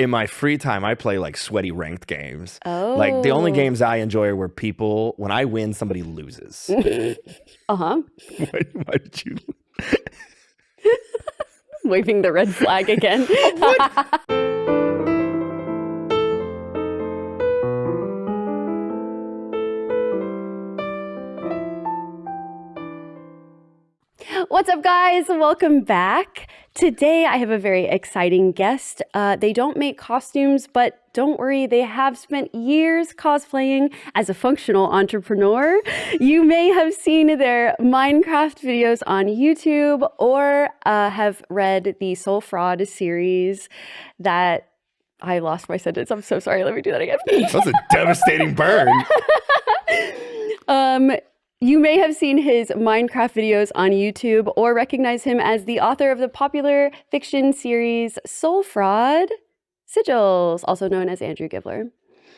in my free time, I play like sweaty ranked games. Oh. Like the only games I enjoy are where people, when I win, somebody loses. Uh-huh. Why did you? Waving the red flag again. What's up, guys? Welcome back. Today, I have a very exciting guest. They don't make costumes, but don't worry, they have spent years cosplaying as a functional entrepreneur. You may have seen their Minecraft videos on YouTube or have read the Soul Fraud series that I lost my sentence. I'm so sorry. Let me do that again. That's a devastating burn. You may have seen his Minecraft videos on YouTube or recognize him as the author of the popular fiction series Soul Fraud, Sigils, also known as Andrew Gibler.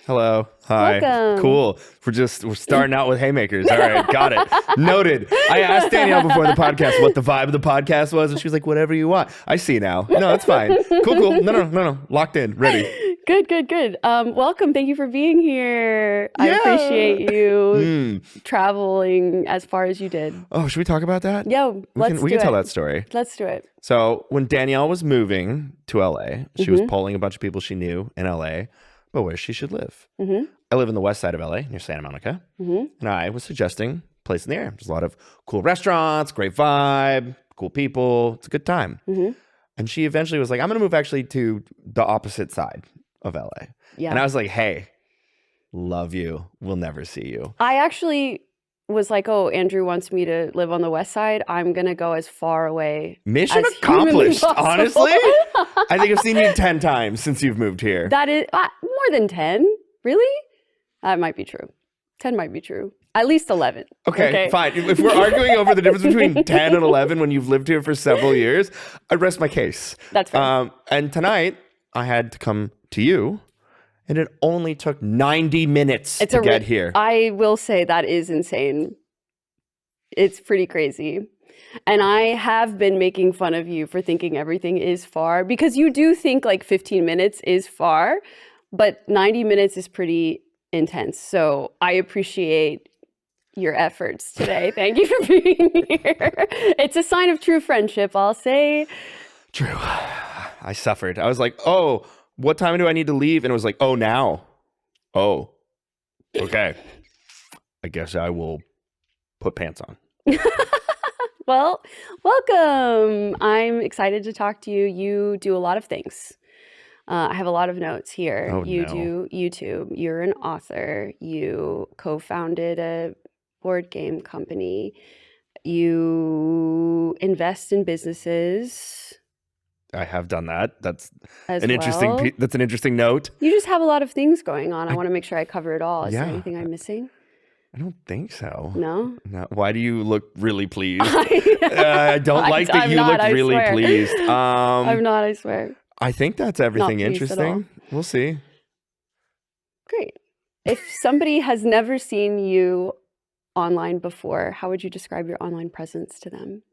Hello. Hi. Welcome. Cool. We're starting out with haymakers. All right. Got it. Noted. I asked Danielle before the podcast what the vibe of the podcast was, and she was like, whatever you want. I see now. No, that's fine. Cool. No. Locked in. Ready. Good. Welcome. Thank you for being here. I appreciate you traveling as far as you did. Oh, should we talk about that? Yeah, we can tell that story. Let's do it. So when Danielle was moving to LA, she was polling a bunch of people she knew in LA about where she should live. I live in the west side of LA near Santa Monica. And I was suggesting a place in the air. There's a lot of cool restaurants, great vibe, cool people. It's a good time. And she eventually was like, I'm going to move actually to the opposite side of LA. Yeah. And I was like, hey, love you. We'll never see you. I actually was like, oh, Andrew wants me to live on the west side. I'm going to go as far away. Mission as accomplished, humanly honestly. I think I've seen you 10 times since you've moved here. That is more than 10. Really? That might be true. 10 might be true. At least 11. Okay, fine. If we're arguing over the difference between 10 and 11 when you've lived here for several years, I'd rest my case. That's fair. And tonight, I had to come to you, and it only took 90 minutes to get here. I will say that is insane. It's pretty crazy. And I have been making fun of you for thinking everything is far, because you do think like 15 minutes is far, but 90 minutes is pretty intense. So I appreciate your efforts today. Thank you for being here. It's a sign of true friendship, I'll say. True. I suffered. I was like, oh, what time do I need to leave? And it was like, oh, now. Oh, okay. I guess I will put pants on. Well, welcome. I'm excited to talk to you. You do a lot of things. I have a lot of notes here. Oh, you no. do YouTube. You're an author. You co-founded a board game company. You invest in businesses. I have done that. That's as an interesting. That's an interesting note. You just have a lot of things going on. I want to make sure I cover it all. Is there Yeah. anything I'm missing? I don't think so. No? No. Why do you look really pleased? I don't like that you look really pleased. I'm not, I swear. I think that's everything Not pleased at interesting. We'll see. Great. If somebody has never seen you online before, how would you describe your online presence to them?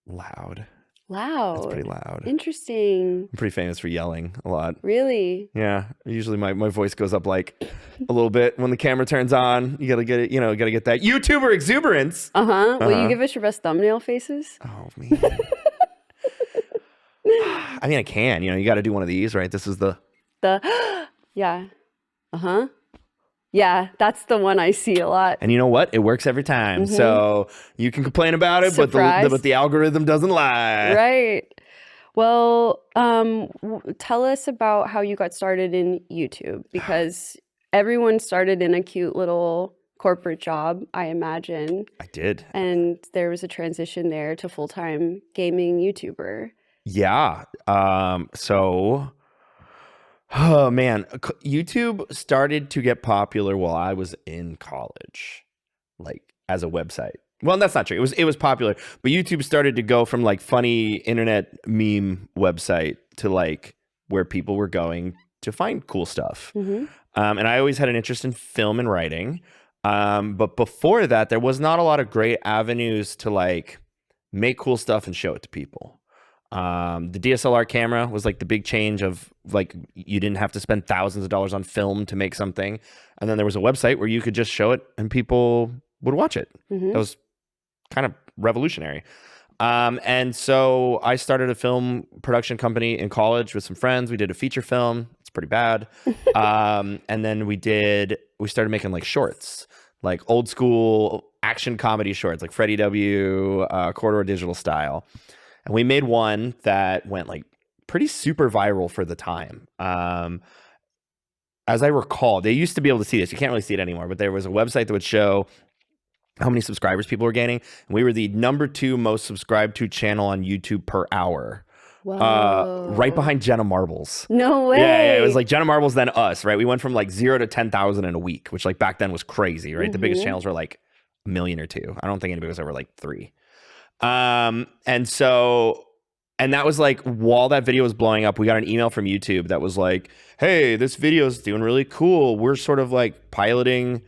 Loud. Loud. It's pretty loud. Interesting. I'm pretty famous for yelling a lot. Really? Yeah. Usually my voice goes up like a little bit when the camera turns on. You gotta get it, gotta get that YouTuber exuberance. Will you give us your best thumbnail faces? Oh man. I mean I can, you gotta do one of these, right? This is the yeah. Yeah, that's the one I see a lot. And you know what? It works every time. So you can complain about it, but the algorithm doesn't lie. Right. Well, tell us about how you got started in YouTube, because everyone started in a cute little corporate job, I imagine. I did. And there was a transition there to full-time gaming YouTuber. Yeah. Oh man, YouTube started to get popular while I was in college, like as a website. Well, that's not true. It was popular, but YouTube started to go from like funny internet meme website to like where people were going to find cool stuff. And I always had an interest in film and writing. But before that, there was not a lot of great avenues to like make cool stuff and show it to people. The DSLR camera was like the big change of like you didn't have to spend thousands of dollars on film to make something. And then there was a website where you could just show it and people would watch it. That was kind of revolutionary. And so I started a film production company in college with some friends. We did a feature film. It's pretty bad. And then we started making like shorts, like old school action comedy shorts, like Freddie W, Corridor Digital style. And we made one that went like pretty super viral for the time. As I recall, they used to be able to see this. You can't really see it anymore, but there was a website that would show how many subscribers people were gaining. And we were the #2 most subscribed to channel on YouTube per hour. Whoa. Right behind Jenna Marbles. No way. Yeah, it was like Jenna Marbles, then us, right? We went from like 0 to 10,000 in a week, which like back then was crazy, right? The biggest channels were like 1 million or 2. I don't think anybody was over like 3. And that was like, while that video was blowing up, we got an email from YouTube that was like, hey, this video is doing really cool. We're sort of like piloting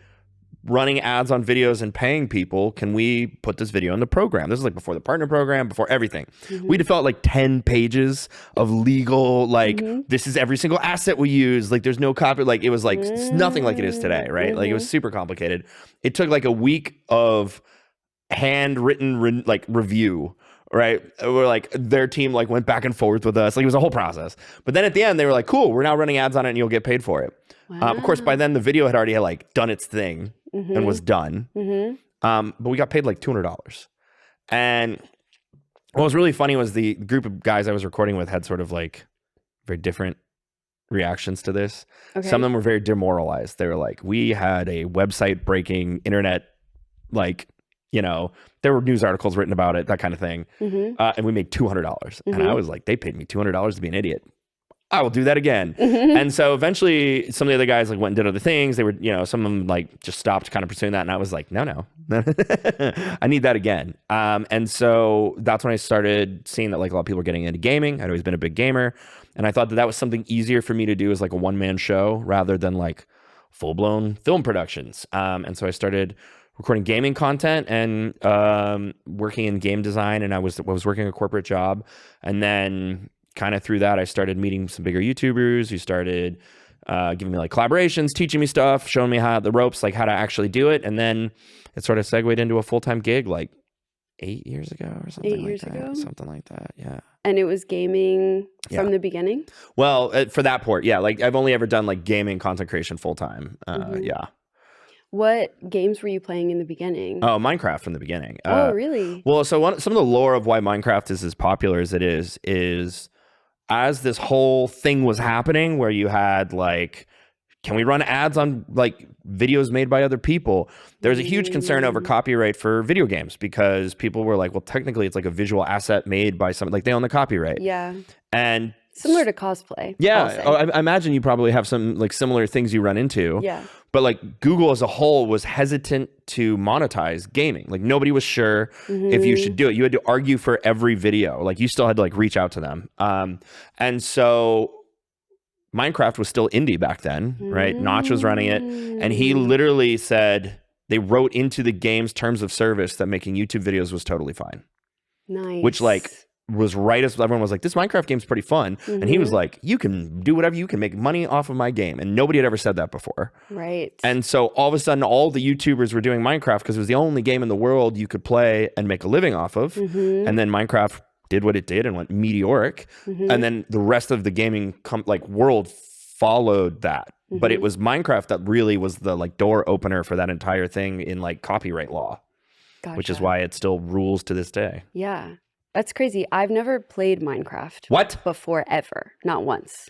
running ads on videos and paying people. Can we put this video in the program? This is like before the partner program, before everything. We developed like 10 pages of legal, like this is every single asset we use. Like there's no copy. Like it was like nothing like it is today, right? Like it was super complicated. It took like a week of handwritten review, right? We're like, their team like went back and forth with us. Like it was a whole process. But then at the end they were like, cool, we're now running ads on it and you'll get paid for it. Of course, by then the video had already like done its thing and was done. But we got paid like $200. And what was really funny was the group of guys I was recording with had sort of like very different reactions to this. Okay. Some of them were very demoralized. They were like, we had a website breaking internet, like, you know, there were news articles written about it, that kind of thing. And we made $200. And I was like, they paid me $200 to be an idiot. I will do that again. And so eventually some of the other guys like went and did other things. They were, you know, some of them like just stopped kind of pursuing that. And I was like, no, I need that again. And so that's when I started seeing that like a lot of people were getting into gaming. I'd always been a big gamer. And I thought that that was something easier for me to do as like a one-man show rather than like full-blown film productions. And so I started recording gaming content and working in game design. And I was working a corporate job. And then kind of through that, I started meeting some bigger YouTubers who started giving me like collaborations, teaching me stuff, showing me how the ropes, like how to actually do it. And then it sort of segued into a full-time gig like 8 years ago or something 8 years like that. ago? Something like that, yeah. And it was gaming from the beginning? Well, for that part, yeah. Like I've only ever done like gaming content creation full-time, yeah. What games were you playing in the beginning? Oh, Minecraft from the beginning. Oh, really? Well, so some of the lore of why Minecraft is as popular as it is as this whole thing was happening where you had like, can we run ads on like videos made by other people? There's a huge concern over copyright for video games because people were like, well, technically it's like a visual asset made by someone, like they own the copyright. Yeah. And similar to cosplay. yeah, I imagine you probably have some like similar things you run into. Yeah. But like Google as a whole was hesitant to monetize gaming. Like nobody was sure if you should do it. You had to argue for every video. Like you still had to like reach out to them. And so Minecraft was still indie back then, right? Notch was running it. And he literally said they wrote into the game's terms of service that making YouTube videos was totally fine. Nice. Which like was right as everyone was like, this Minecraft game's pretty fun. And he was like, you can do whatever, you can make money off of my game. And nobody had ever said that before. Right. And so all of a sudden, all the YouTubers were doing Minecraft because it was the only game in the world you could play and make a living off of. And then Minecraft did what it did and went meteoric. And then the rest of the gaming world followed that. But it was Minecraft that really was the like door opener for that entire thing in like copyright law, which is why it still rules to this day. Yeah. That's crazy. I've never played Minecraft. What? Before, ever. Not once.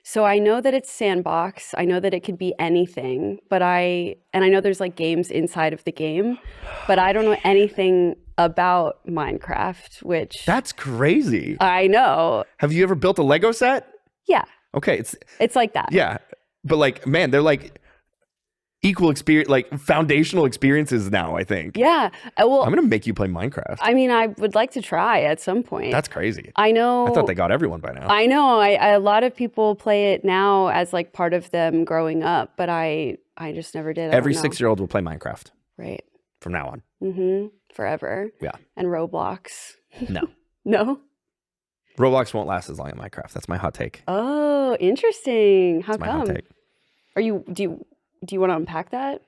So I know that it's sandbox. I know that it could be anything, but I know there's like games inside of the game, but I don't know anything about Minecraft, which... That's crazy. I know. Have you ever built a Lego set? Yeah. Okay. It's like that. Yeah. But like, man, they're like equal experience, like foundational experiences now, I think. Yeah. Well, I'm going to make you play Minecraft. I mean, I would like to try at some point. That's crazy. I know. I thought they got everyone by now. I know. A lot of people play it now as like part of them growing up, but I just never did. Every 6-year-old will play Minecraft. Right. From now on. Forever. Yeah. And Roblox. No. No? Roblox won't last as long as Minecraft. That's my hot take. Oh, interesting. How That's my hot come? take. Do you want to unpack that?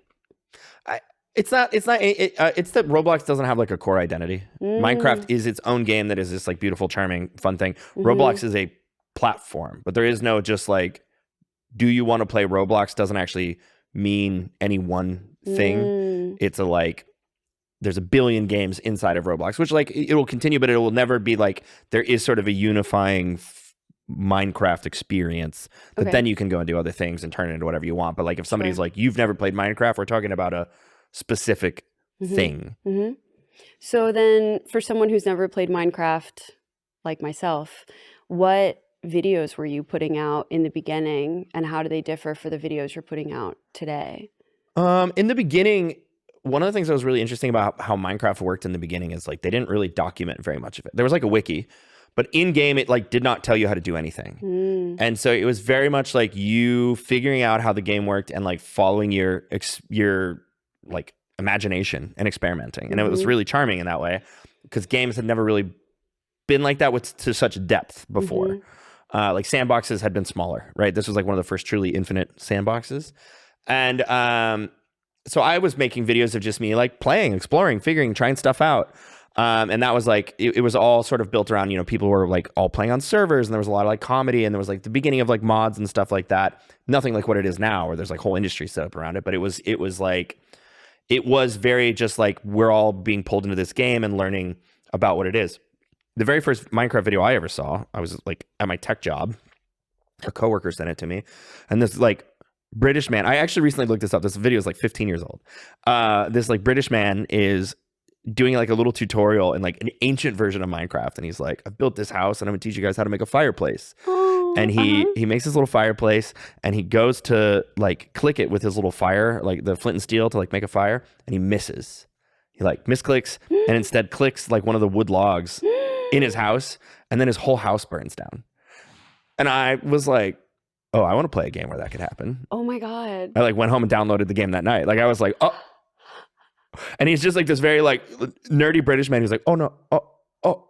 It's that Roblox doesn't have like a core identity. Minecraft is its own game that is this like beautiful, charming, fun thing. Roblox is a platform, but there is no just like, do you want to play Roblox doesn't actually mean any one thing. It's a like, there's a billion games inside of Roblox, which like it will continue, but it will never be like, there is sort of a unifying Minecraft experience that then you can go and do other things and turn it into whatever you want. But like if somebody's like, you've never played Minecraft, we're talking about a specific thing. So then for someone who's never played Minecraft like myself, what videos were you putting out in the beginning and how do they differ for the videos you're putting out today? In the beginning, one of the things that was really interesting about how Minecraft worked in the beginning is like they didn't really document very much of it. There was like a wiki, but in game it like did not tell you how to do anything. And so it was very much like you figuring out how the game worked and like following your like imagination and experimenting. And it was really charming in that way because games had never really been like that to such depth before. Like sandboxes had been smaller, right? This was like one of the first truly infinite sandboxes. And so I was making videos of just me like playing, exploring, figuring, trying stuff out. And that was like, it was all sort of built around, you know, people were like all playing on servers and there was a lot of like comedy and there was like the beginning of like mods and stuff like that. Nothing like what it is now where there's like whole industry set up around it. But it was very just like we're all being pulled into this game and learning about what it is. The very first Minecraft video I ever saw, I was like at my tech job. A coworker sent it to me. And this like British man, I actually recently looked this up. This video is like 15 years old. This like British man is doing like a little tutorial in like an ancient version of Minecraft. And he's like, I've built this house and I'm gonna teach you guys how to make a fireplace. And he makes this little fireplace and he goes to like click it with his little fire, like the flint and steel to like make a fire. And he misses. He like misclicks and instead clicks like one of the wood logs in his house. And then his whole house burns down. And I was like, oh, I want to play a game where that could happen. Oh my God. I like went home and downloaded the game that night. Like I was like, oh. And he's just like this very like nerdy British man who's like, oh no, oh.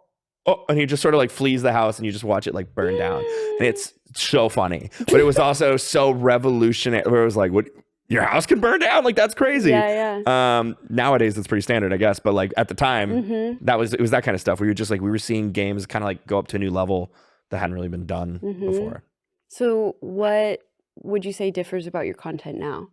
And he just sort of like flees the house and you just watch it like burn down. And it's so funny. But it was also so revolutionary where it was like, what, your house can burn down? Like that's crazy. Yeah. Nowadays it's pretty standard, I guess. But like at the time, it was that kind of stuff where you're just like, we were seeing games kind of like go up to a new level that hadn't really been done before. So what would you say differs about your content now?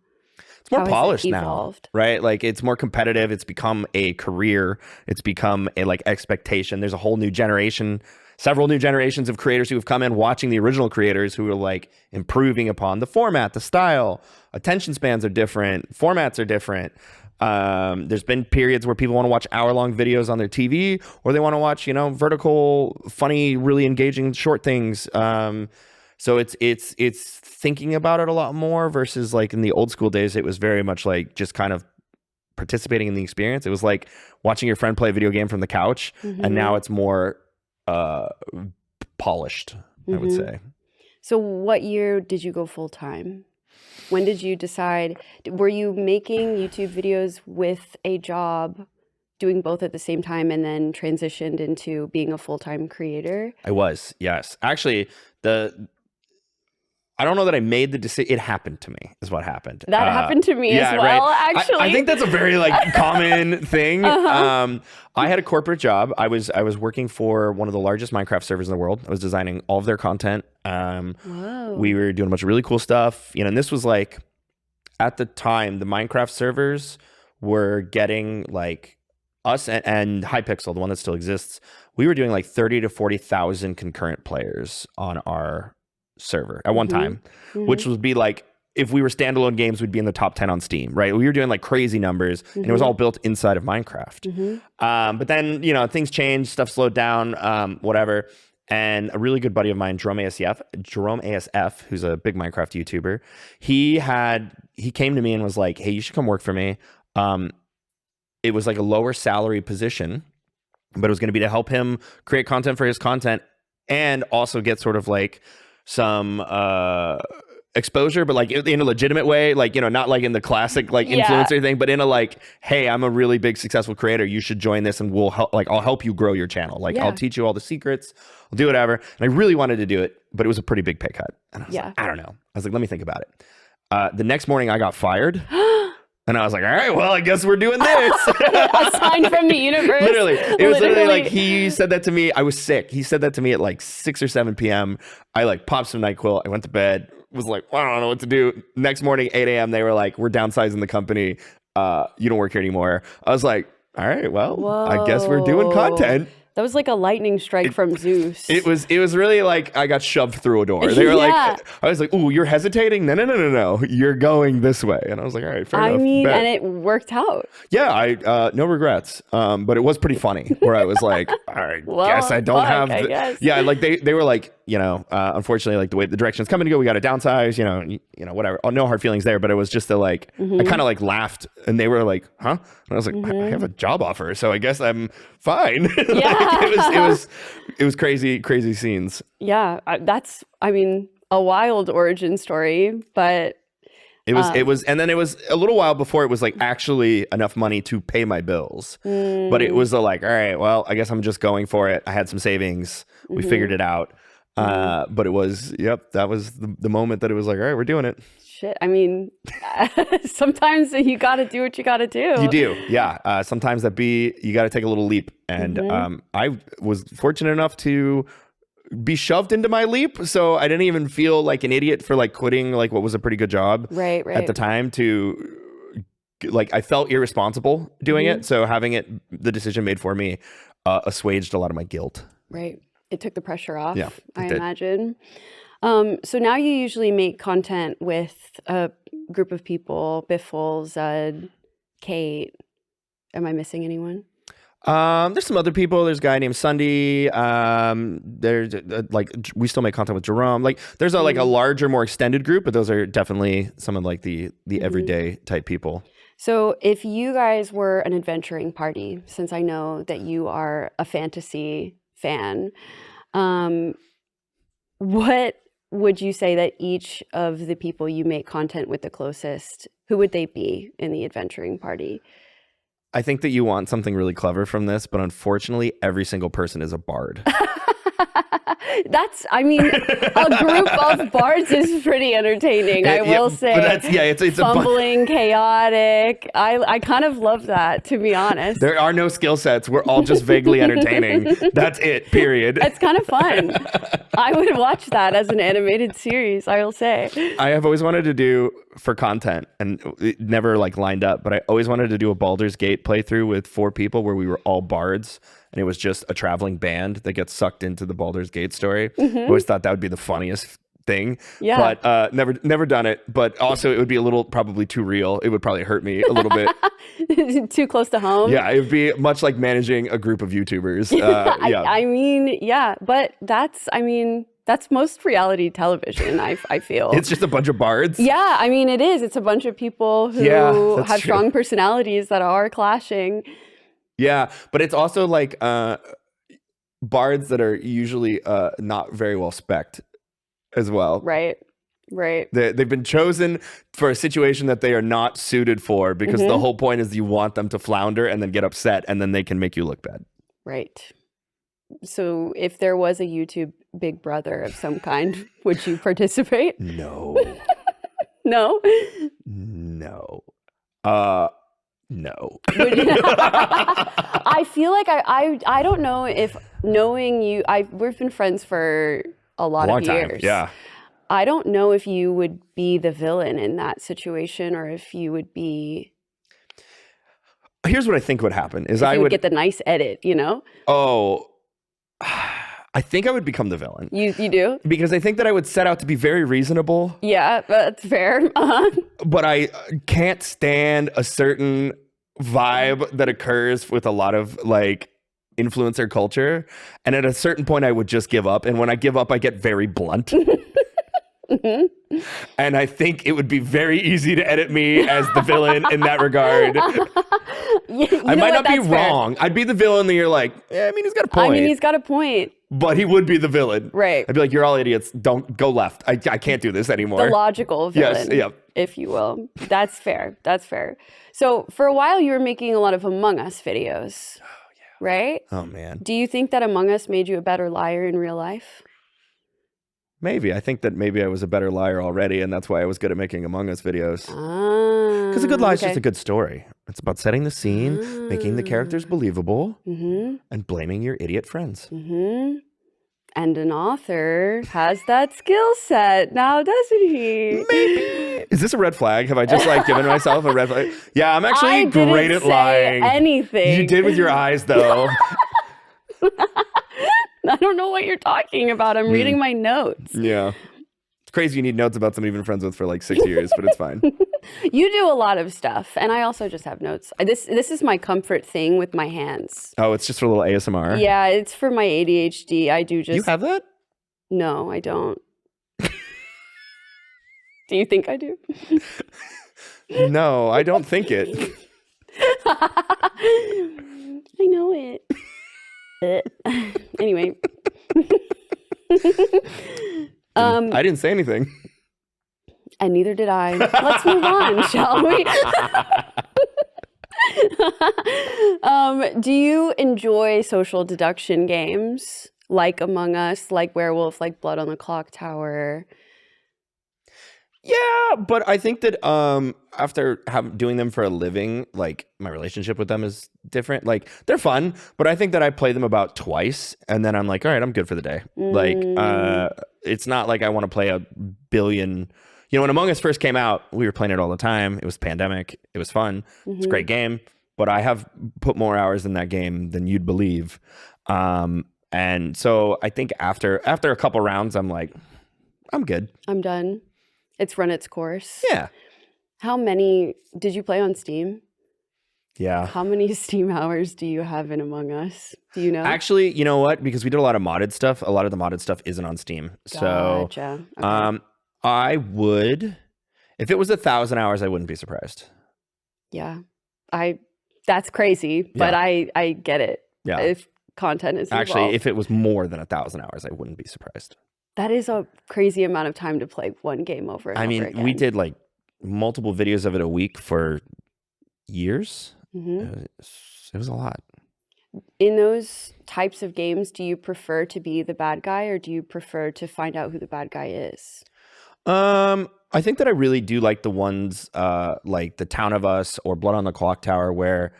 It's more polished now, right? Like it's more competitive. It's become a career. It's become a like expectation. There's a whole new generation, several new generations of creators who have come in watching the original creators who are like improving upon the format, the style. Attention spans are different. Formats are different. There's been periods where people want to watch hour-long videos on their TV or they want to watch, you know, vertical, funny, really engaging short things. So it's thinking about it a lot more versus like in the old school days, it was very much like just kind of participating in the experience. It was like watching your friend play a video game from the couch. And now it's more polished, I would say. So what year did you go full time? When did you decide, were you making YouTube videos with a job, doing both at the same time and then transitioned into being a full-time creator? I was, yes. Actually, I don't know that I made the decision. It happened to me, is what happened. That happened to me as well, right. actually. I think that's a very like common thing. I had a corporate job. I was working for one of the largest Minecraft servers in the world. I was designing all of their content. Whoa. We were doing a bunch of really cool stuff. You know, and this was like, at the time, the Minecraft servers were getting like us and Hypixel, the one that still exists. We were doing like 30 to 40,000 concurrent players on our server at one time, which would be like, if we were standalone games, we'd be in the top 10 on Steam, right? We were doing like crazy numbers and it was all built inside of Minecraft. But then, you know, things changed, stuff slowed down, whatever. And a really good buddy of mine, Jerome ASF, who's a big Minecraft YouTuber, he came to me and was like, hey, you should come work for me. It was like a lower salary position, but it was going to be to help him create content for his content and also get sort of like some exposure, but like in a legitimate way, like, you know, not like in the classic like influencer thing, but in a like, hey, I'm a really big successful creator, you should join this and we'll help, like I'll help you grow your channel, like I'll teach you all the secrets, I'll do whatever. And I really wanted to do it, but it was a pretty big pay cut. And I was Yeah. like, I don't know. I was like, let me think about it. The next morning I got fired. And I was like, all right, well, I guess we're doing this. A sign from the universe. Literally. It was literally like he said that to me. I was sick. He said that to me at like 6 or 7 p.m. I like popped some NyQuil. I went to bed. Was like, well, I don't know what to do. Next morning, 8 a.m., they were like, we're downsizing the company. You don't work here anymore. I was like, all right, well, I guess we're doing content. That was like a lightning strike from Zeus. It was really like I got shoved through a door. They were like, I was like, ooh, you're hesitating? No. You're going this way. And I was like, all right, fair enough. I mean, and it worked out. Yeah, I no regrets. But it was pretty funny where I was like, all right, guess I don't have. I guess. Yeah, like they were like, unfortunately, like the way the direction is coming to go, we got to downsize, whatever. Oh, no hard feelings there, but it was just the like, I kind of like laughed and they were like, huh? And I was like, I have a job offer, so I guess I'm fine. Yeah. It was crazy scenes. Yeah, that's, I mean, a wild origin story, but it was, and then it was a little while before it was like actually enough money to pay my bills. But it was like, all right, well, I guess I'm just going for it. I had some savings. We figured it out. But it was, that was the moment that it was like, all right, we're doing it. Shit. I mean, sometimes you got to do what you got to do. You do. Yeah. Sometimes you got to take a little leap. And I was fortunate enough to be shoved into my leap. So I didn't even feel like an idiot for like quitting like what was a pretty good job right. at the time like I felt irresponsible doing it. So having the decision made for me assuaged a lot of my guilt. Right. It took the pressure off, yeah, I imagine. So now you usually make content with a group of people, Biffle, Zud, Kate. Am I missing anyone? There's some other people. There's a guy named Sunday. There's like we still make content with Jerome. Like there's a larger, more extended group, but those are definitely some of like the everyday type people. So if you guys were an adventuring party, since I know that you are a fantasy fan, what would you say that each of the people you make content with the closest, who would they be in the adventuring party? I think that you want something really clever from this, but unfortunately, every single person is a bard. That's, I mean, a group of bards is pretty entertaining, I will say. But it's fumbling, chaotic. I kind of love that, to be honest. There are no skill sets. We're all just vaguely entertaining. That's it, period. It's kind of fun. I would watch that as an animated series, I will say. I have always wanted to do for content, and it never like lined up, but I always wanted to do a Baldur's Gate playthrough with 4 people where we were all bards. And it was just a traveling band that gets sucked into the Baldur's Gate story. I always thought that would be the funniest thing. Yeah. But never done it. But also it would be a little probably too real. It would probably hurt me a little bit. Too close to home. Yeah, it would be much like managing a group of YouTubers. Yeah. I mean, yeah. But that's most reality television, I feel. It's just a bunch of bards. Yeah, I mean, it is. It's a bunch of people who have strong personalities that are clashing. Yeah, but it's also like bards that are usually not very well spec'd as well. Right. They've been chosen for a situation that they are not suited for because the whole point is you want them to flounder and then get upset and then they can make you look bad. Right. So if there was a YouTube Big Brother of some kind, would you participate? No. No? No. No. I feel like I don't know if knowing you, we've been friends for a long of years. Yeah. I don't know if you would be the villain in that situation or if you would be. Here's what I think would happen is I would get the nice edit, you know? Oh, I think I would become the villain. You do? Because I think that I would set out to be very reasonable. Yeah, that's fair. But I can't stand a certain vibe that occurs with a lot of like influencer culture. And at a certain point, I would just give up. And when I give up, I get very blunt. And I think it would be very easy to edit me as the villain in that regard. I might not be wrong. I'd be the villain that you're like, I mean, he's got a point. I mean, he's got a point. But he would be the villain. Right. I'd be like, you're all idiots. Don't go left. I can't do this anymore. The logical villain, if you will. That's fair. So for a while, you were making a lot of Among Us videos. Oh, yeah. right? Oh man. Do you think that Among Us made you a better liar in real life? Maybe. I think that maybe I was a better liar already, and that's why I was good at making Among Us videos. Because a good lie is just a good story. It's about setting the scene, making the characters believable, and blaming your idiot friends. And an author has that skill set now, doesn't he? Maybe. Is this a red flag? Have I just like given myself a red flag? Yeah, I'm actually great at lying. Anything. You did with your eyes, though. I don't know what you're talking about. I'm reading my notes. Yeah. It's crazy you need notes about somebody you've been friends with for like 6 years, but it's fine. You do a lot of stuff, and I also just have notes. This is my comfort thing with my hands. Oh, it's just for a little ASMR? Yeah, it's for my ADHD. I do just... You have that? No, I don't. Do you think I do? No, I don't think it. I know it. Anyway. I didn't say anything. And neither did I. Let's move on, shall we? Do you enjoy social deduction games like Among Us, like Werewolf, like Blood on the Clock Tower? Yeah, but I think that after doing them for a living, like my relationship with them is different. Like they're fun, but I think that I play them about twice, and then I'm like, all right, I'm good for the day. Like it's not like I want to play a billion. You know, when Among Us first came out, we were playing it all the time. It was pandemic. It was fun. It's a great game, but I have put more hours in that game than you'd believe. And so I think after a couple rounds, I'm like, I'm good. I'm done. It's run its course. Yeah. How many did you play on Steam? Yeah. How many Steam hours do you have in Among Us? Do you know? Actually, you know what? Because we did a lot of modded stuff. A lot of the modded stuff isn't on Steam. Gotcha. So, I would, if it was 1,000 hours, I wouldn't be surprised. Yeah. That's crazy, but I get it. Yeah. If content is actually involved. If it was more than 1,000 hours, I wouldn't be surprised. That is a crazy amount of time to play one game over and over again. We did like multiple videos of it a week for years. It was a lot. In those types of games, do you prefer to be the bad guy, or do you prefer to find out who the bad guy is? I think that I really do like the ones like the Town of Us or Blood on the Clock Tower, where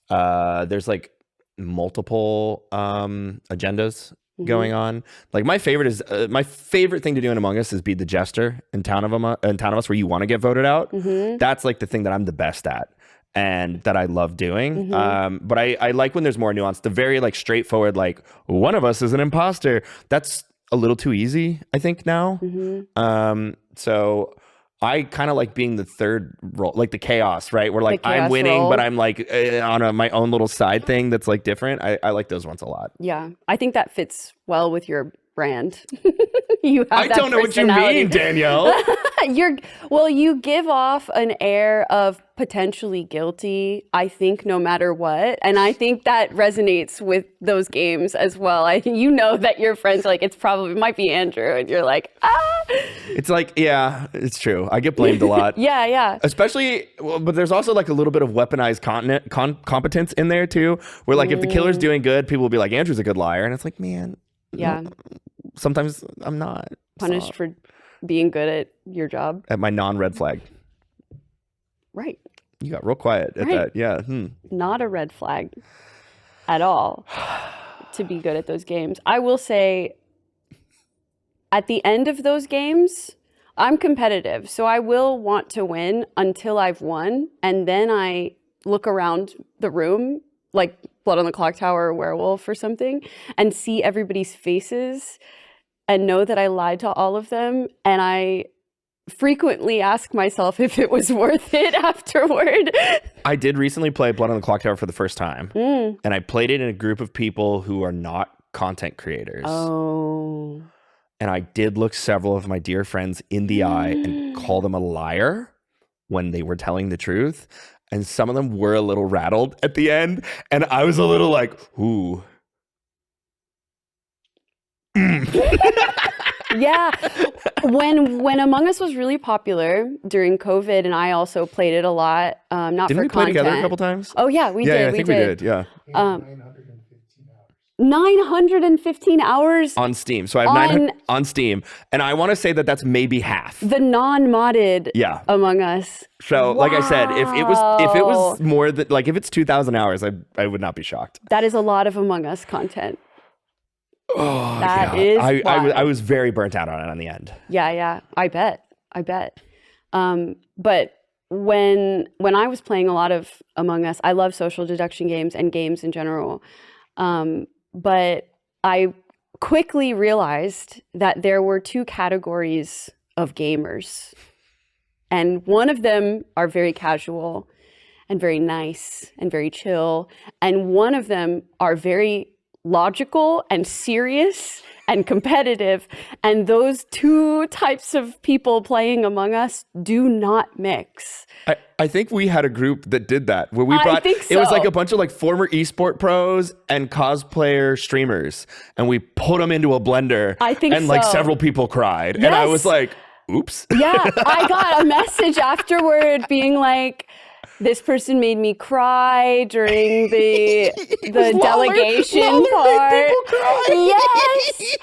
there's like multiple agendas going on. Like my favorite thing to do in Among Us is be the jester in Town of Us, where you want to get voted out. That's like the thing that I'm the best at and that I love doing. But I like when there's more nuance. The very like straightforward, like one of us is an imposter. That's a little too easy, I think now. So I kind of like being the third role, like the chaos, right? Where like I'm winning, but I'm like on my own little side thing that's like different. I like those ones a lot. Yeah, I think that fits well with your brand. I don't know what you mean, Danielle. You give off an air of potentially guilty, I think, no matter what. And I think that resonates with those games as well. You know that your friends are like, it might be Andrew. And you're like, ah. It's like, yeah, it's true. I get blamed a lot. Yeah. Especially, but there's also like a little bit of weaponized competence in there too. Where like if the killer's doing good, people will be like, Andrew's a good liar. And it's like, man. Yeah. Sometimes I'm not. Punished for being good at your job. At my non-red flag. Right. You got real quiet at that. Yeah. Not a red flag at all to be good at those games. I will say at the end of those games, I'm competitive. So I will want to win until I've won. And then I look around the room like Blood on the Clock Tower or Werewolf or something and see everybody's faces and know that I lied to all of them. And I frequently ask myself if it was worth it afterward. I did recently play Blood on the Clock Tower for the first time. And I played it in a group of people who are not content creators. Oh. And I did look several of my dear friends in the eye and call them a liar when they were telling the truth. And some of them were a little rattled at the end. And I was a little like, ooh. Yeah. When Among Us was really popular during COVID, and I also played it a lot, not Didn't for we play content. together a couple times? Oh yeah, we did. Yeah, I think we did. Yeah. 915 hours on Steam. So I have 900 on Steam, and I want to say that that's maybe half. The non-modded Among Us. So like I said, if it was more than like if it's 2,000 hours, I would not be shocked. That is a lot of Among Us content. Oh, that is I was very burnt out on it on the end. Yeah, I bet. But when I was playing a lot of Among Us, I love social deduction games and games in general. But I quickly realized that there were two categories of gamers. And one of them are very casual and very nice and very chill. And one of them are very logical and serious and competitive. And those two types of people playing Among Us do not mix. I think we had a group that did that where we brought it was like a bunch of like former esport pros and cosplayer streamers, and we put them into a blender. And like several people cried. Yes. And I was like, oops. Yeah, I got a message afterward being like, this person made me cry during the delegation part. Yes.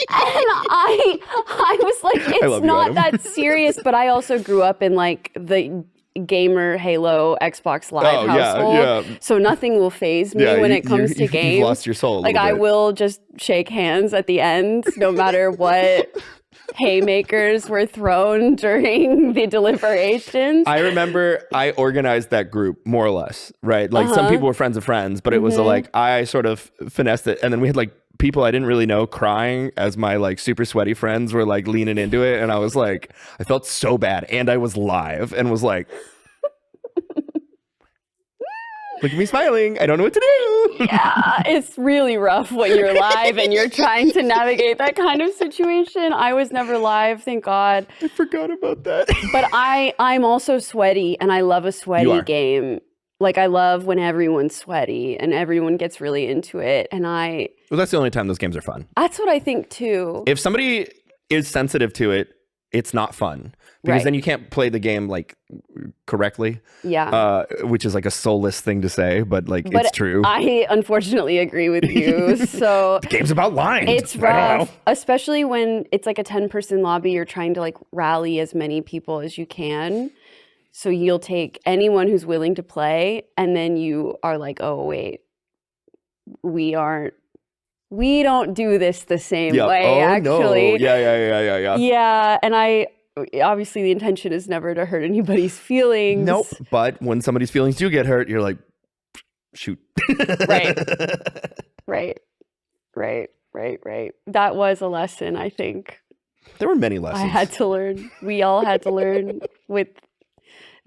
And I was like, it's not that serious, but I also grew up in like the gamer Halo Xbox Live household. Yeah. So nothing will faze me when it comes to games. You've lost your soul a little bit. I will just shake hands at the end, no matter what haymakers were thrown during the deliberations. I remember I organized that group more or less, right? Like some people were friends of friends, but it was like I sort of finessed it, and then we had like people I didn't really know crying as my like super sweaty friends were like leaning into it, and I was like, I felt so bad, and I was live and was like, look at me smiling. I don't know what to do. Yeah, it's really rough when you're live and you're trying to navigate that kind of situation. I was never live, thank God. I forgot about that. But I'm also sweaty, and I love a sweaty game. Like, I love when everyone's sweaty and everyone gets really into it. And well, that's the only time those games are fun. That's what I think too. If somebody is sensitive to it, it's not fun. Because then you can't play the game like correctly. Yeah. Which is like a soulless thing to say, but like it's true. I unfortunately agree with you. So the game's about lying. It's rough, especially when it's like a 10-person lobby. You're trying to like rally as many people as you can. So you'll take anyone who's willing to play, and then you are like, oh wait, we don't do this the same way, actually. No. Yeah. Yeah, and obviously the intention is never to hurt anybody's feelings. Nope. But when somebody's feelings do get hurt, you're like, shoot. Right. That was a lesson, I think. There were many lessons. I had to learn. We all had to learn with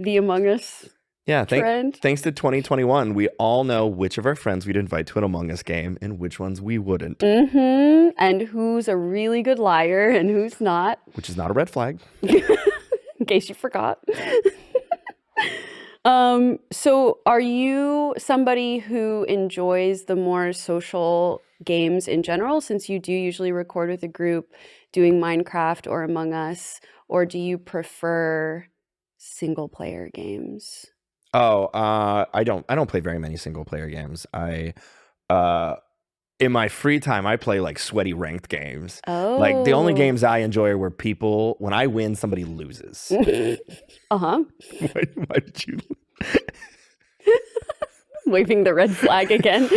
the Among Us trend. Thanks to 2021, we all know which of our friends we'd invite to an Among Us game and which ones we wouldn't. And who's a really good liar and who's not. Which is not a red flag. In case you forgot. So are you somebody who enjoys the more social games in general, since you do usually record with a group doing Minecraft or Among Us, or do you prefer single player games? I don't play very many single player games. In my free time, I play like sweaty ranked games. Like the only games I enjoy are where people, when I win, somebody loses. Why did you? Waving the red flag again.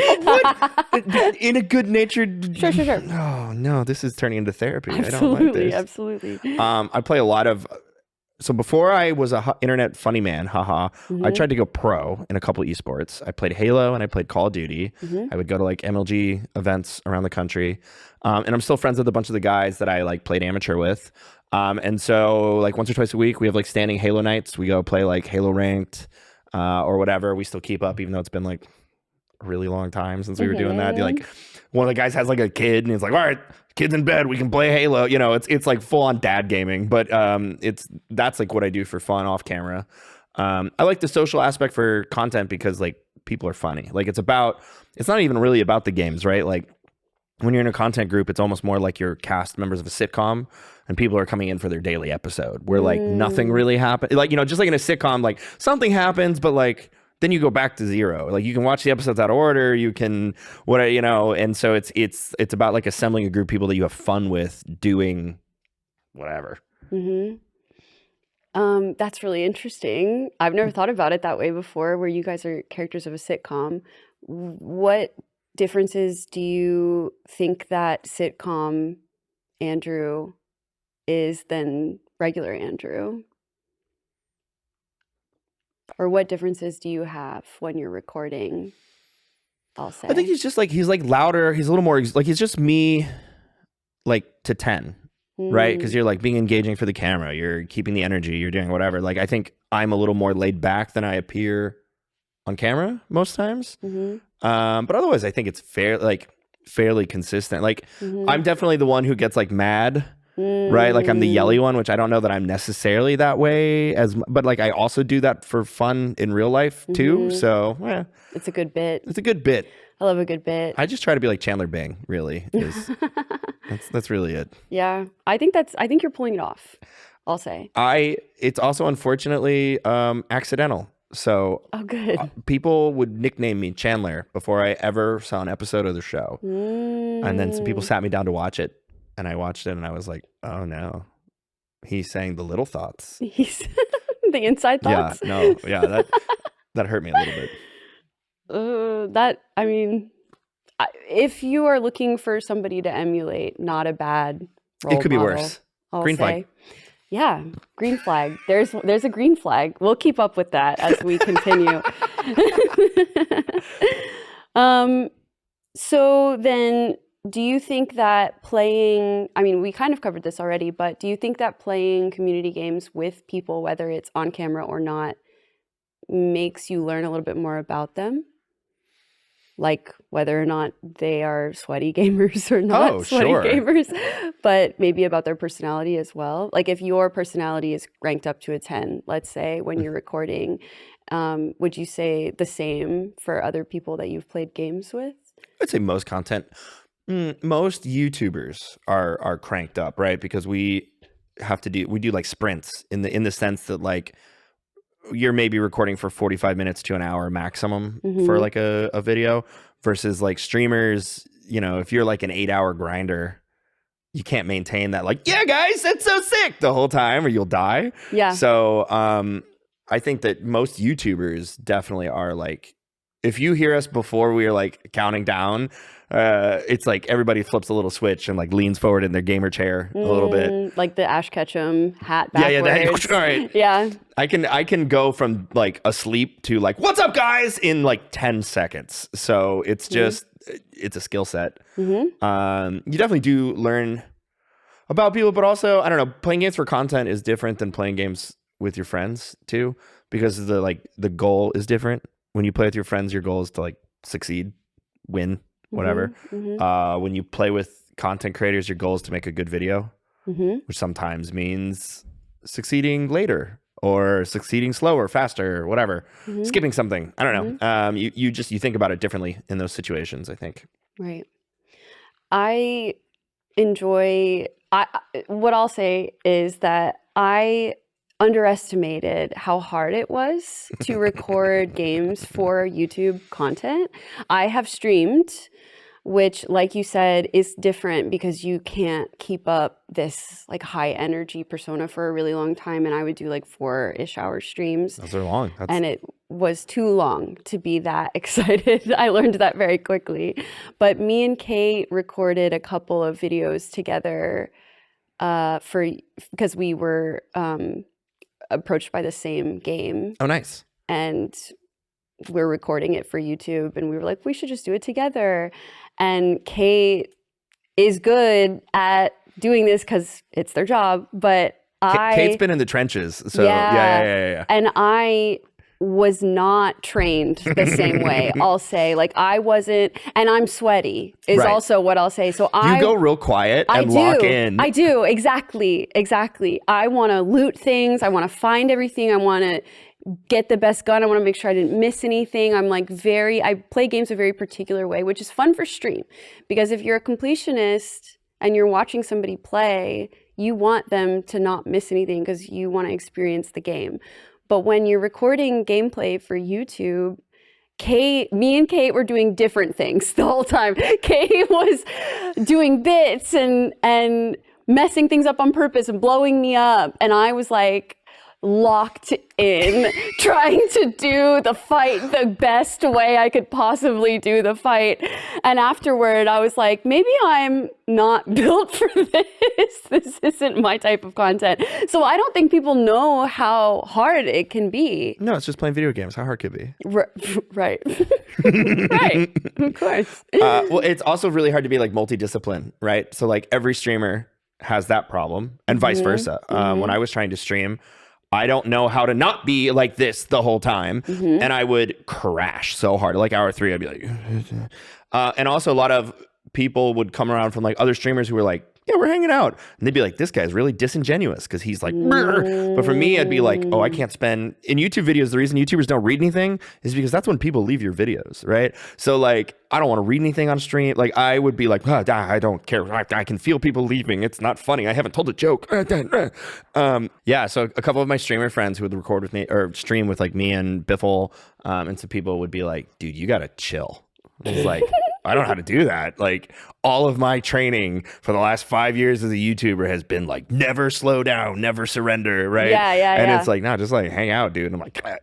In a good-natured. Sure. Oh no, this is turning into therapy. I don't like this. Absolutely. I play a lot of. So before I was a internet funny man, I tried to go pro in a couple esports. I played Halo and I played Call of Duty. I would go to like MLG events around the country. And I'm still friends with a bunch of the guys that I like played amateur with. And so like once or twice a week, we have like standing Halo nights. We go play like Halo ranked or whatever. We still keep up, even though it's been like a really long time since we were doing that. Like one of the guys has like a kid and he's like, all right, kid's in bed, we can play Halo. You know, it's like full on dad gaming, but that's like what I do for fun off camera. I like the social aspect for content because like people are funny. Like it's not even really about the games, right? Like when you're in a content group, it's almost more like you're cast members of a sitcom and people are coming in for their daily episode where like nothing really happened. Like, you know, just like in a sitcom, like something happens, but like then you go back to zero. Like you can watch the episodes out of order. You can and so it's about like assembling a group of people that you have fun with doing whatever. That's really interesting. I've never thought about it that way before, where you guys are characters of a sitcom. What differences do you think that sitcom Andrew is than regular Andrew? Or what differences do you have when you're recording, I'll say? I think he's like louder. He's a little more like, he's just me like to 10, right? Because you're like being engaging for the camera. You're keeping the energy. You're doing whatever. Like I think I'm a little more laid back than I appear on camera most times. But otherwise, I think it's fairly consistent. Like I'm definitely the one who gets like mad. Right, like I'm the yelly one, which I don't know that I'm necessarily that way but like I also do that for fun in real life too. So it's a good bit. It's a good bit. I love a good bit. I just try to be like Chandler Bing. Really, that's really it. Yeah, I think you're pulling it off. I'll say. It's also unfortunately accidental. So good. People would nickname me Chandler before I ever saw an episode of the show, and then some people sat me down to watch it. And I watched it and I was like, oh no, he's saying the little thoughts. He's the inside thoughts. That hurt me a little bit. If you are looking for somebody to emulate, not a bad role It could be model, worse. I'll Green say. flag. Yeah, green flag. There's a green flag. We'll keep up with that as we continue. So then, do you think that playing, we kind of covered this already, but do you think that playing community games with people, whether it's on camera or not, makes you learn a little bit more about them? Like whether or not they are sweaty gamers or not sweaty gamers, but maybe about their personality as well. Like if your personality is ranked up to a 10, let's say, when you're recording, would you say the same for other people that you've played games with? I'd say most YouTubers are cranked up, right? Because we do like sprints in the sense that like you're maybe recording for 45 minutes to an hour maximum for like a video versus like streamers, if you're like an 8-hour grinder, you can't maintain that like, yeah guys, that's so sick the whole time or you'll die. Yeah. So I think that most YouTubers definitely are like, if you hear us before we are like counting down, it's like everybody flips a little switch and like leans forward in their gamer chair a little bit, like the Ash Ketchum hat backwards. All right. Yeah, I can go from like asleep to like, what's up guys, in like 10 seconds. So it's just it's a skill set. You definitely do learn about people, but also I don't know, playing games for content is different than playing games with your friends too, because the goal is different. When you play with your friends, your goal is to like succeed, win, whatever. When you play with content creators, your goal is to make a good video, which sometimes means succeeding later or succeeding slower, faster, whatever, skipping something. I don't know. You think about it differently in those situations, I think. Right. I enjoy, what I'll say is that I underestimated how hard it was to record games for YouTube content. I have streamed, which, like you said, is different because you can't keep up this like high energy persona for a really long time. And I would do like 4-ish hour streams. Those are long. And it was too long to be that excited. I learned that very quickly. But me and Kate recorded a couple of videos together because we were approached by the same game. Oh, nice. And we're recording it for YouTube, and we were like, we should just do it together. And Kate is good at doing this because it's their job, but Kate's been in the trenches, so yeah. And I was not trained the same way, I'll say. Like I wasn't, and I'm sweaty is also what I'll say. So you go real quiet and lock in. I do, exactly. I want to loot things. I want to find everything. I want to get the best gun. I want to make sure I didn't miss anything. I'm like I play games a very particular way, which is fun for stream. Because if you're a completionist and you're watching somebody play, you want them to not miss anything because you want to experience the game. But when you're recording gameplay for YouTube, me and Kate were doing different things the whole time. Kate was doing bits and messing things up on purpose and blowing me up. And I was like locked in, trying to do the fight the best way I could possibly do the fight. And afterward, I was like, maybe I'm not built for this. This isn't my type of content. So I don't think people know how hard it can be. No, it's just playing video games. How hard could it be? Right. Right. Of course. Well, it's also really hard to be like multidiscipline, right? So like every streamer has that problem and vice versa. When I was trying to stream, I don't know how to not be like this the whole time. And I would crash so hard. Like hour 3, I'd be like, and also a lot of people would come around from like other streamers who were like, yeah, we're hanging out. And they'd be like, this guy's really disingenuous because he's like, brr. But for me, I'd be like, oh, I can't spend in YouTube videos. The reason YouTubers don't read anything is because that's when people leave your videos, right? So like, I don't want to read anything on stream. Like I would be like, oh, I don't care. I can feel people leaving. It's not funny. I haven't told a joke. Yeah. So a couple of my streamer friends who would record with me or stream with like me and Biffle and some people would be like, dude, you got to chill. I was like, I don't know how to do that. Like all of my training for the last 5 years as a YouTuber has been like, never slow down, never surrender. Right. And it's like, no, just like hang out, dude. And I'm like, I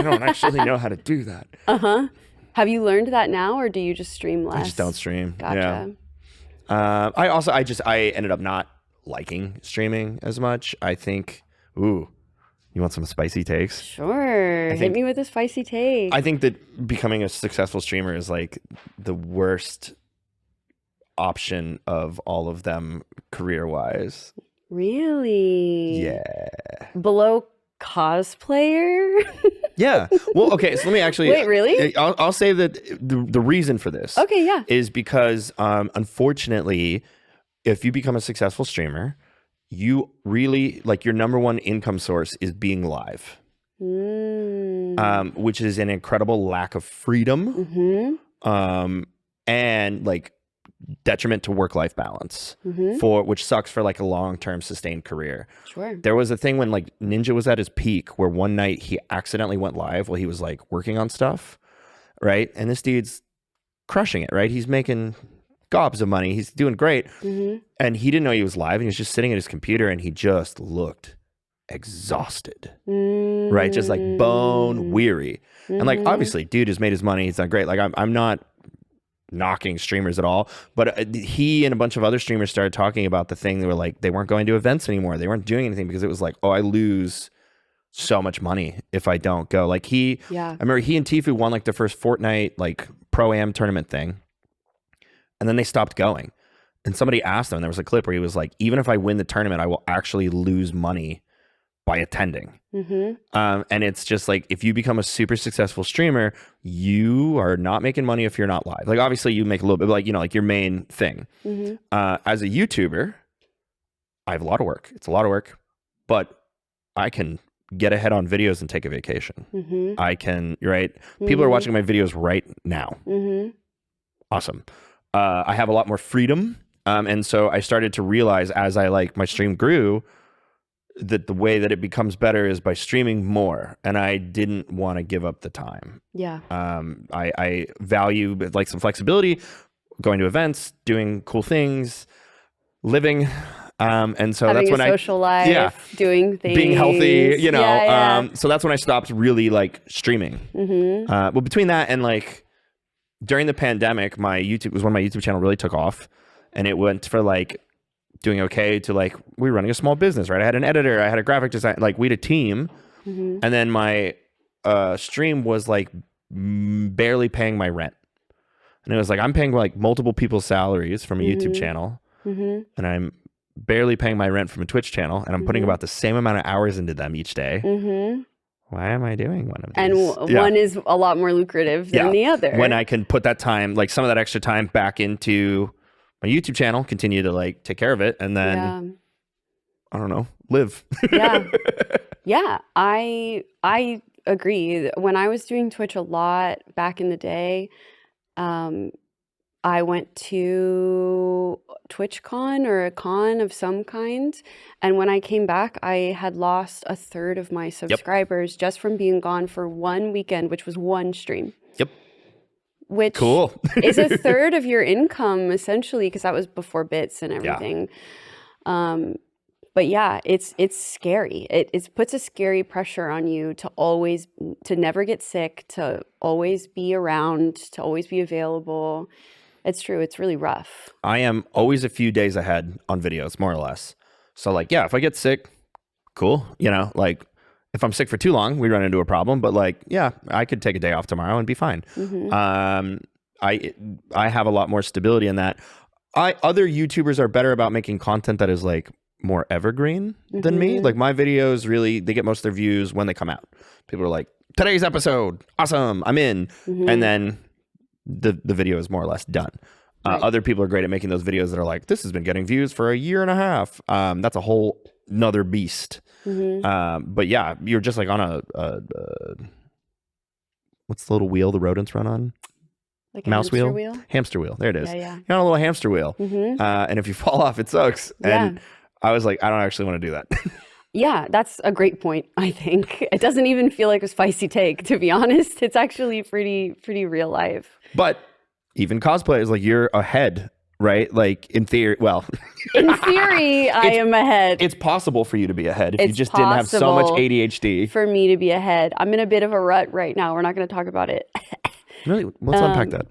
don't actually know how to do that. Have you learned that now or do you just stream less? I just don't stream. Gotcha. Yeah. I ended up not liking streaming as much. I think, you want some spicy takes? Sure. Hit me with a spicy take. I think that becoming a successful streamer is like the worst option of all of them career-wise. Really? Yeah. Below cosplayer? Yeah. Well, okay. So let me actually. Wait, really? I'll say that the reason for this. Okay, yeah. Is because unfortunately, if you become a successful streamer, you really like your number one income source is being live, which is an incredible lack of freedom, and like detriment to work-life balance which sucks for like a long-term sustained career. Sure. There was a thing when like Ninja was at his peak where one night he accidentally went live while he was like working on stuff, right? And this dude's crushing it, right? He's making gobs of money. He's doing great. And he didn't know he was live and he was just sitting at his computer and he just looked exhausted, right? Just like bone weary. And like, obviously dude has made his money. He's done great. Like I'm not knocking streamers at all, but he and a bunch of other streamers started talking about the thing. They were like, they weren't going to events anymore. They weren't doing anything because it was like, oh, I lose so much money if I don't go. Like I remember he and Tfue won like the first Fortnite like pro-am tournament thing. And then they stopped going. And somebody asked him, and there was a clip where he was like, even if I win the tournament, I will actually lose money by attending. And it's just like, if you become a super successful streamer, you are not making money if you're not live. Like, obviously you make a little bit, like, you know, like your main thing. As a YouTuber, I have a lot of work. It's a lot of work, but I can get ahead on videos and take a vacation. I can, right? People are watching my videos right now. Awesome. I have a lot more freedom. And so I started to realize as my stream grew that the way that it becomes better is by streaming more. And I didn't want to give up the time. Yeah. I value like some flexibility, going to events, doing cool things, living. And so having that's when social life, doing things, being healthy, you know. So that's when I stopped really like streaming. Well, between that and like, during the pandemic, my YouTube channel really took off, and it went for like doing okay to like, we were running a small business, right? I had an editor, I had a graphic design, like we had a team. And then my stream was like barely paying my rent. And it was like, I'm paying like multiple people's salaries from a YouTube channel, and I'm barely paying my rent from a Twitch channel, and I'm putting about the same amount of hours into them each day. Why am I doing one of these? And one is a lot more lucrative than the other. When I can put that time, like some of that extra time back into my YouTube channel, continue to like take care of it, and then, I don't know, live. Yeah, I agree. When I was doing Twitch a lot back in the day, I went to TwitchCon or a con of some kind. And when I came back, I had lost a third of my subscribers just from being gone for one weekend, which was one stream. Yep. Which Cool. is a third of your income, essentially, because that was before bits and everything. But yeah, it's scary. It puts a scary pressure on you to never get sick, to always be around, to always be available. It's true. It's really rough. I am always a few days ahead on videos, more or less. So like, yeah, if I get sick, cool. You know, like if I'm sick for too long, we run into a problem. But like, yeah, I could take a day off tomorrow and be fine. I have a lot more stability in that. Other YouTubers are better about making content that is like more evergreen than me. Like my videos really, they get most of their views when they come out. People are like, today's episode, awesome, I'm in. And then the video is more or less done. Other people are great at making those videos that are like, this has been getting views for a year and a half. That's a whole nother beast. But yeah, you're just like on a what's the little wheel the rodents run on? Like a mouse hamster wheel? Hamster wheel. There it is. Yeah. You're on a little hamster wheel. And if you fall off, it sucks. And I was like, I don't actually want to do that. Yeah, that's a great point, I think. It doesn't even feel like a spicy take, to be honest. It's actually pretty real life. But even cosplay is like, you're ahead, right? Like in theory, well. In theory, I am ahead. It's possible for you to be ahead if you just didn't have so much ADHD. For me to be ahead. I'm in a bit of a rut right now. We're not going to talk about it. Really? Let's unpack that.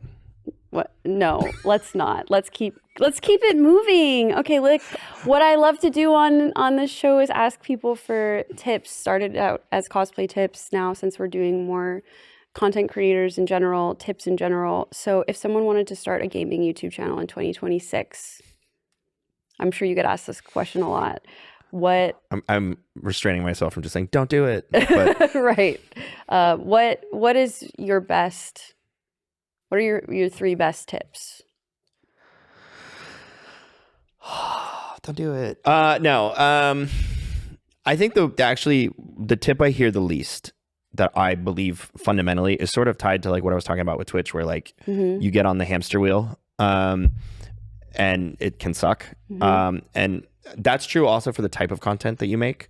What? No, let's not. Let's keep it moving. Okay, look, what I love to do on this show is ask people for tips. Started out as cosplay tips. Now, since we're doing more content creators in general, tips in general. So if someone wanted to start a gaming YouTube channel in 2026, I'm sure you get asked this question a lot. What? I'm restraining myself from just saying, don't do it. But right. What is your best? What are your 3 best tips? Don't do it. No. I think the tip I hear the least that I believe fundamentally is sort of tied to like what I was talking about with Twitch, where like you get on the hamster wheel and it can suck. And that's true also for the type of content that you make.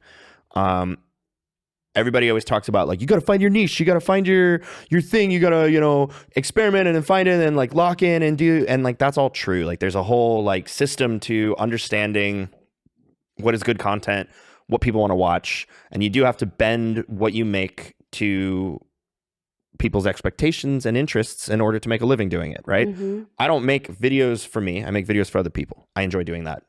Everybody always talks about like, you got to find your niche, you got to find your thing, you got to, you know, experiment and then find it and then like lock in and do, and like that's all true. Like there's a whole like system to understanding what is good content, what people want to watch, and you do have to bend what you make to people's expectations and interests in order to make a living doing it, right? I don't make videos for me, I make videos for other people. I enjoy doing that.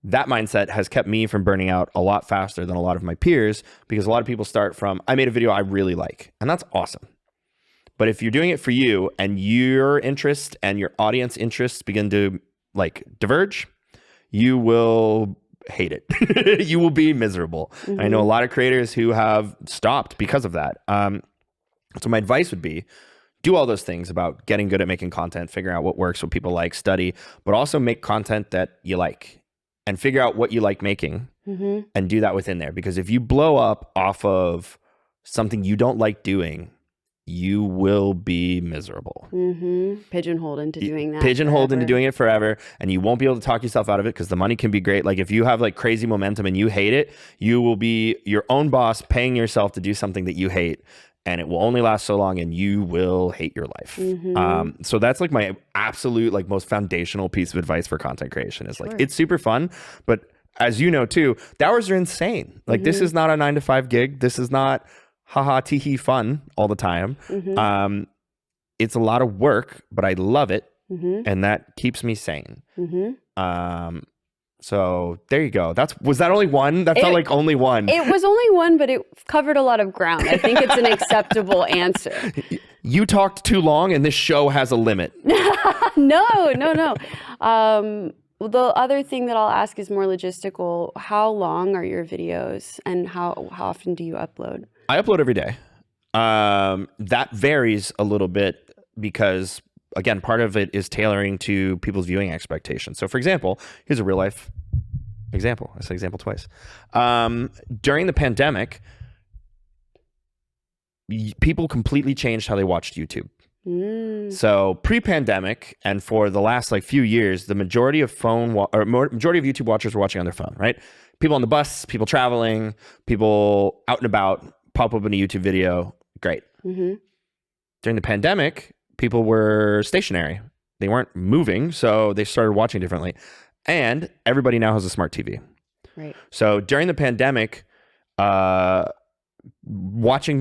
That mindset has kept me from burning out a lot faster than a lot of my peers, because a lot of people start from, I made a video I really like, and that's awesome. But if you're doing it for you and your interest and your audience interests begin to like diverge, you will hate it. You will be miserable. I know a lot of creators who have stopped because of that. So my advice would be, do all those things about getting good at making content, figuring out what works, what people like, study, but also make content that you like. And figure out what you like making and do that within there. Because if you blow up off of something you don't like doing, you will be miserable. Pigeonholed into doing that. Pigeonholed into doing it forever. And you won't be able to talk yourself out of it, because the money can be great. Like if you have like crazy momentum and you hate it, you will be your own boss paying yourself to do something that you hate. And it will only last so long, and you will hate your life. So that's like my absolute, like most foundational piece of advice for content creation is like, it's super fun, but as you know too, the hours are insane. Like this is not a 9-to-5 gig. This is not haha tee fun all the time. It's a lot of work, but I love it. And that keeps me sane. So there you go. Was that only one? That felt like only one. It was only one, but it covered a lot of ground. I think it's an acceptable answer. You talked too long, and this show has a limit. No. The other thing that I'll ask is more logistical. How long are your videos, and how often do you upload? I upload every day. That varies a little bit because, again, part of it is tailoring to people's viewing expectations. So for example, here's a real life example. I said example twice. During the pandemic, people completely changed how they watched YouTube. So pre-pandemic and for the last like few years, the majority of majority of YouTube watchers were watching on their phone, right? People on the bus, people traveling, people out and about, pop up in a YouTube video. Great. During the pandemic, people were stationary. They weren't moving, so they started watching differently. And everybody now has a smart TV. Right. So during the pandemic, watching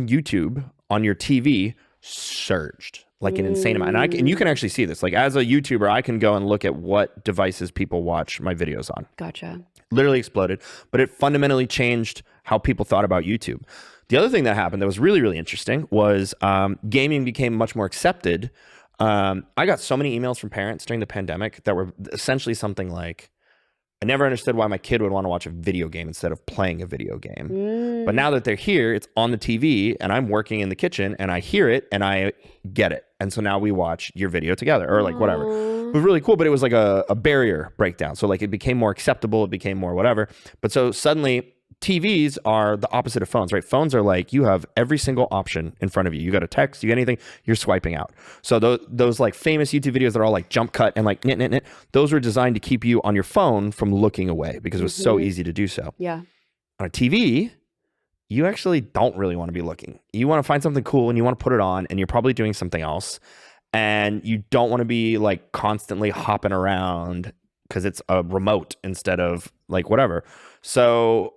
YouTube on your TV surged like an insane amount. And you can actually see this. Like as a YouTuber, I can go and look at what devices people watch my videos on. Gotcha. Literally exploded, but it fundamentally changed how people thought about YouTube. The other thing that happened that was really, really interesting was gaming became much more accepted. I got so many emails from parents during the pandemic that were essentially something like, I never understood why my kid would want to watch a video game instead of playing a video game. But now that they're here, it's on the TV and I'm working in the kitchen and I hear it and I get it. And so now we watch your video together or like whatever. It was really cool, but it was like a barrier breakdown. So like it became more acceptable. It became more whatever. But so suddenly TVs are the opposite of phones, right? Phones are like you have every single option in front of you. You got a text, you got anything, you're swiping out. So those like famous YouTube videos that are all like jump cut and like knit, those were designed to keep you on your phone from looking away because it was so easy to do so. Yeah. On a TV, you actually don't really want to be looking. You want to find something cool and you want to put it on and you're probably doing something else. And you don't want to be like constantly hopping around because it's a remote instead of like whatever. So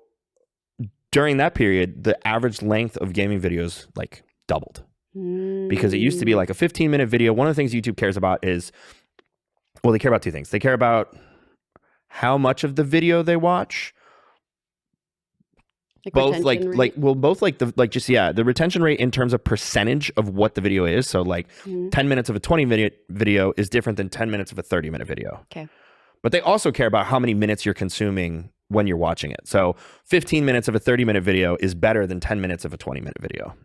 during that period, the average length of gaming videos like doubled because it used to be like a 15-minute video. One of the things YouTube cares about is, well, they care about two things. They care about how much of the video they watch. Both the retention rate in terms of percentage of what the video is. So like 10 minutes of a 20-minute video is different than 10 minutes of a 30-minute video. Okay. But they also care about how many minutes you're consuming when you're watching it. So 15 minutes of a 30-minute video is better than 10 minutes of a 20-minute video.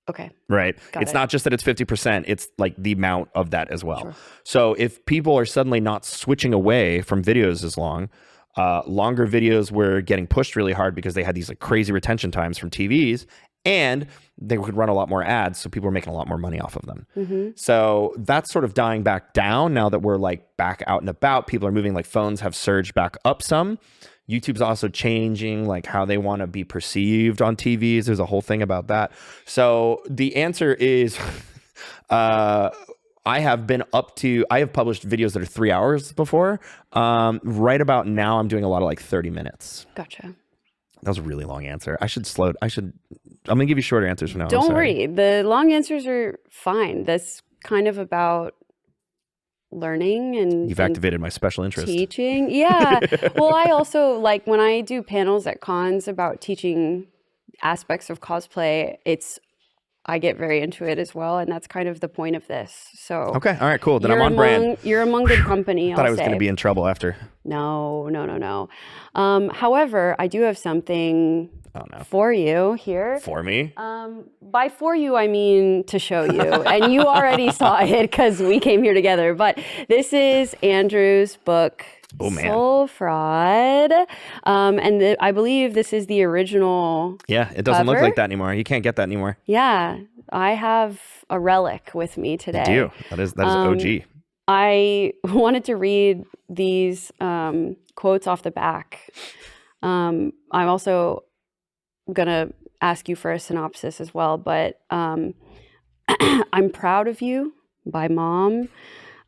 Okay. Right? Got it. Not just that it's 50%, it's like the amount of that as well. Sure. So if people are suddenly not switching away from videos as long, longer videos were getting pushed really hard because they had these like crazy retention times from TVs and they could run a lot more ads. So people were making a lot more money off of them. So that's sort of dying back down now that we're like back out and about. People are moving, like phones have surged back up some. YouTube's also changing like how they want to be perceived on TVs. There's a whole thing about that. So the answer is I have published videos that are 3 hours before. Right about now, I'm doing a lot of like 30 minutes. Gotcha. That was a really long answer. I'm going to give you shorter answers from now on. Don't worry. The long answers are fine. That's kind of about learning and you've activated my special interest. Teaching. Yeah. Well, I also like when I do panels at cons about teaching aspects of cosplay, I get very into it as well, and that's kind of the point of this. So okay, all right, cool. Then I'm on brand. You're among good company. I thought I was going to be in trouble after. No. However, I do have something for you here. For me? By for you, I mean to show you, and you already saw it because we came here together. But this is Andrew's book. Oh, man. Soul Fraud. And I believe this is the original. Yeah, it doesn't look like that anymore. You can't get that anymore. Yeah, I have a relic with me today. You do. That is OG. I wanted to read these quotes off the back. I'm also going to ask you for a synopsis as well, but I'm proud of you by Mom.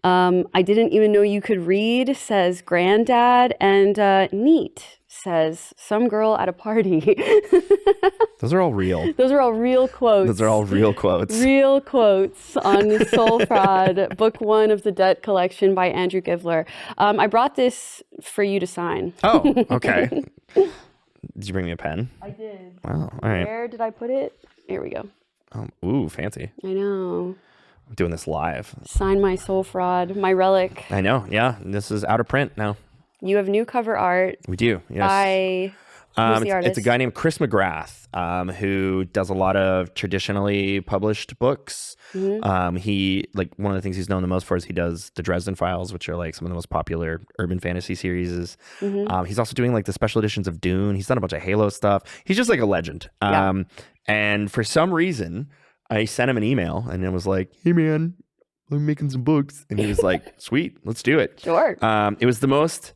I didn't even know you could read, says Granddad, and neat, says some girl at a party. Those are all real. Those are all real quotes. Those are all real quotes. Real quotes on Soul Fraud, Book 1 of the Debt Collection by Andrew Givler. I brought this for you to sign. Oh, okay. Did you bring me a pen? I did. Wow, all right. Where did I put it? Here we go. Ooh, fancy. I know. I'm doing this live. Sign my Soul Fraud, my relic. I know, yeah. This is out of print now. You have new cover art. We do, yes. Who's the artist? It's a guy named Chris McGrath, who does a lot of traditionally published books. He, like, one of the things he's known the most for is he does the Dresden Files, which are like some of the most popular urban fantasy series. He's also doing like the special editions of Dune. He's done a bunch of Halo stuff. He's just like a legend. Yeah. And for some reason, I sent him an email and it was like, hey man, I'm making some books. And he was like, sweet, let's do it. Sure. It was the most,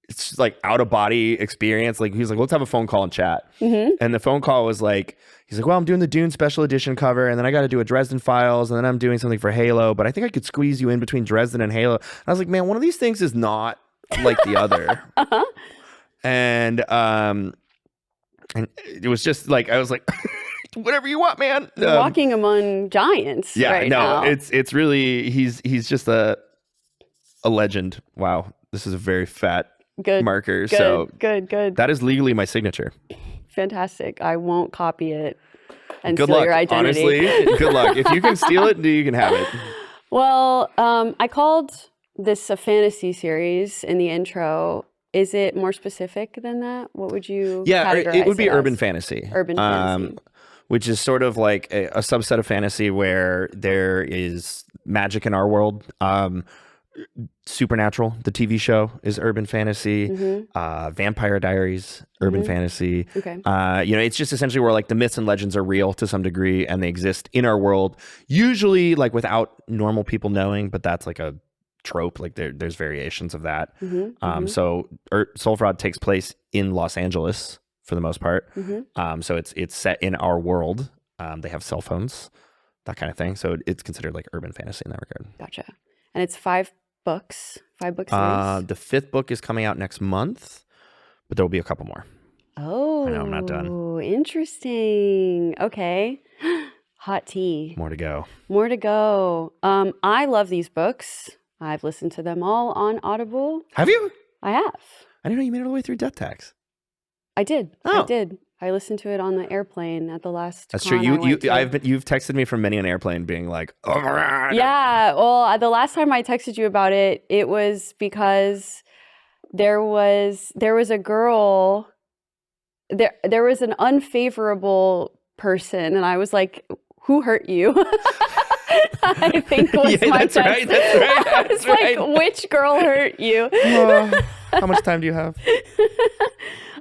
it's just like out of body experience. Like he was like, let's have a phone call and chat. And the phone call was like, he's like, well, I'm doing the Dune special edition cover, and then I got to do a Dresden Files, and then I'm doing something for Halo, but I think I could squeeze you in between Dresden and Halo. And I was like, man, one of these things is not like the other. And it was just like, I was like, whatever you want, man. Walking among giants. Yeah, right no, now. it's really, he's just a legend. Wow, this is a very fat marker. So good. That is legally my signature. Fantastic. I won't copy it and Good steal luck. your identity. Honestly, good luck. If you can steal it, you can have it. Well, I called this a fantasy series in the intro. Is it more specific than that? What would you categorize it would be as? urban fantasy. Urban fantasy. Which is sort of like a subset of fantasy where there is magic in our world. Supernatural, the TV show, is urban fantasy. Vampire Diaries, urban fantasy. Okay. It's just essentially where like the myths and legends are real to some degree and they exist in our world, usually like without normal people knowing, but that's like a trope. Like there's variations of that. So Soul Fraud takes place in Los Angeles for the most part. So it's set in our world. They have cell phones, that kind of thing. So it's considered like urban fantasy in that regard. Gotcha. And it's 5 book series? The 5th book is coming out next month, but there will be a couple more. Oh, I know, I'm not done. Interesting. Okay. Hot tea. More to go. More to go. I love these books. I've listened to them all on Audible. Have you? I have. I didn't know you made it all the way through Death Tax. I did. Oh. I did. I listened to it on the airplane at the last. That's con true. I went to. You've texted me from many an airplane being like, oh my God. Yeah. Well, the last time I texted you about it, it was because there was a girl. There was an unfavorable person, and I was like, "Who hurt you?" I think was my that's text. right. That's right. I was like, "Which girl hurt you?" How much time do you have?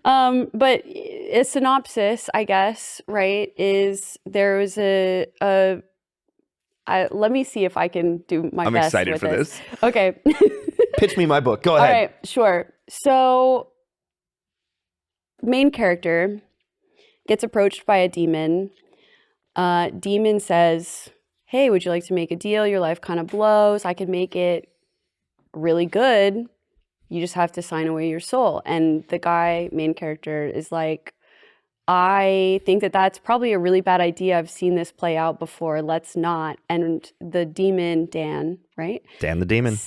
But a synopsis, I guess, right, is there was let me see if I can do my I'm best excited with for this. Okay. Pitch me my book. Go All ahead. right, sure. So, main character gets approached by a demon. Demon says, hey, would you like to make a deal? Your life kind of blows. I could make it really good. You just have to sign away your soul. And the guy, main character, is like, I think that that's probably a really bad idea. I've seen this play out before. Let's not. And the demon, Dan, right? Dan the demon.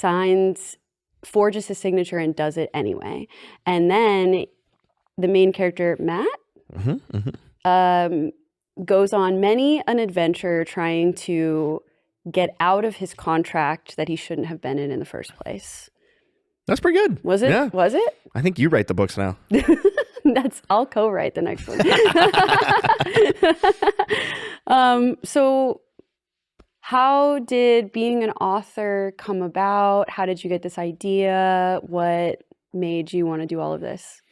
Forges his signature and does it anyway. And then the main character, Matt, goes on many an adventure trying to get out of his contract that he shouldn't have been in the first place. That's pretty good. Was it? Yeah. Was it? I think you write the books now. I'll co-write the next one. So how did being an author come about? How did you get this idea? What made you want to do all of this?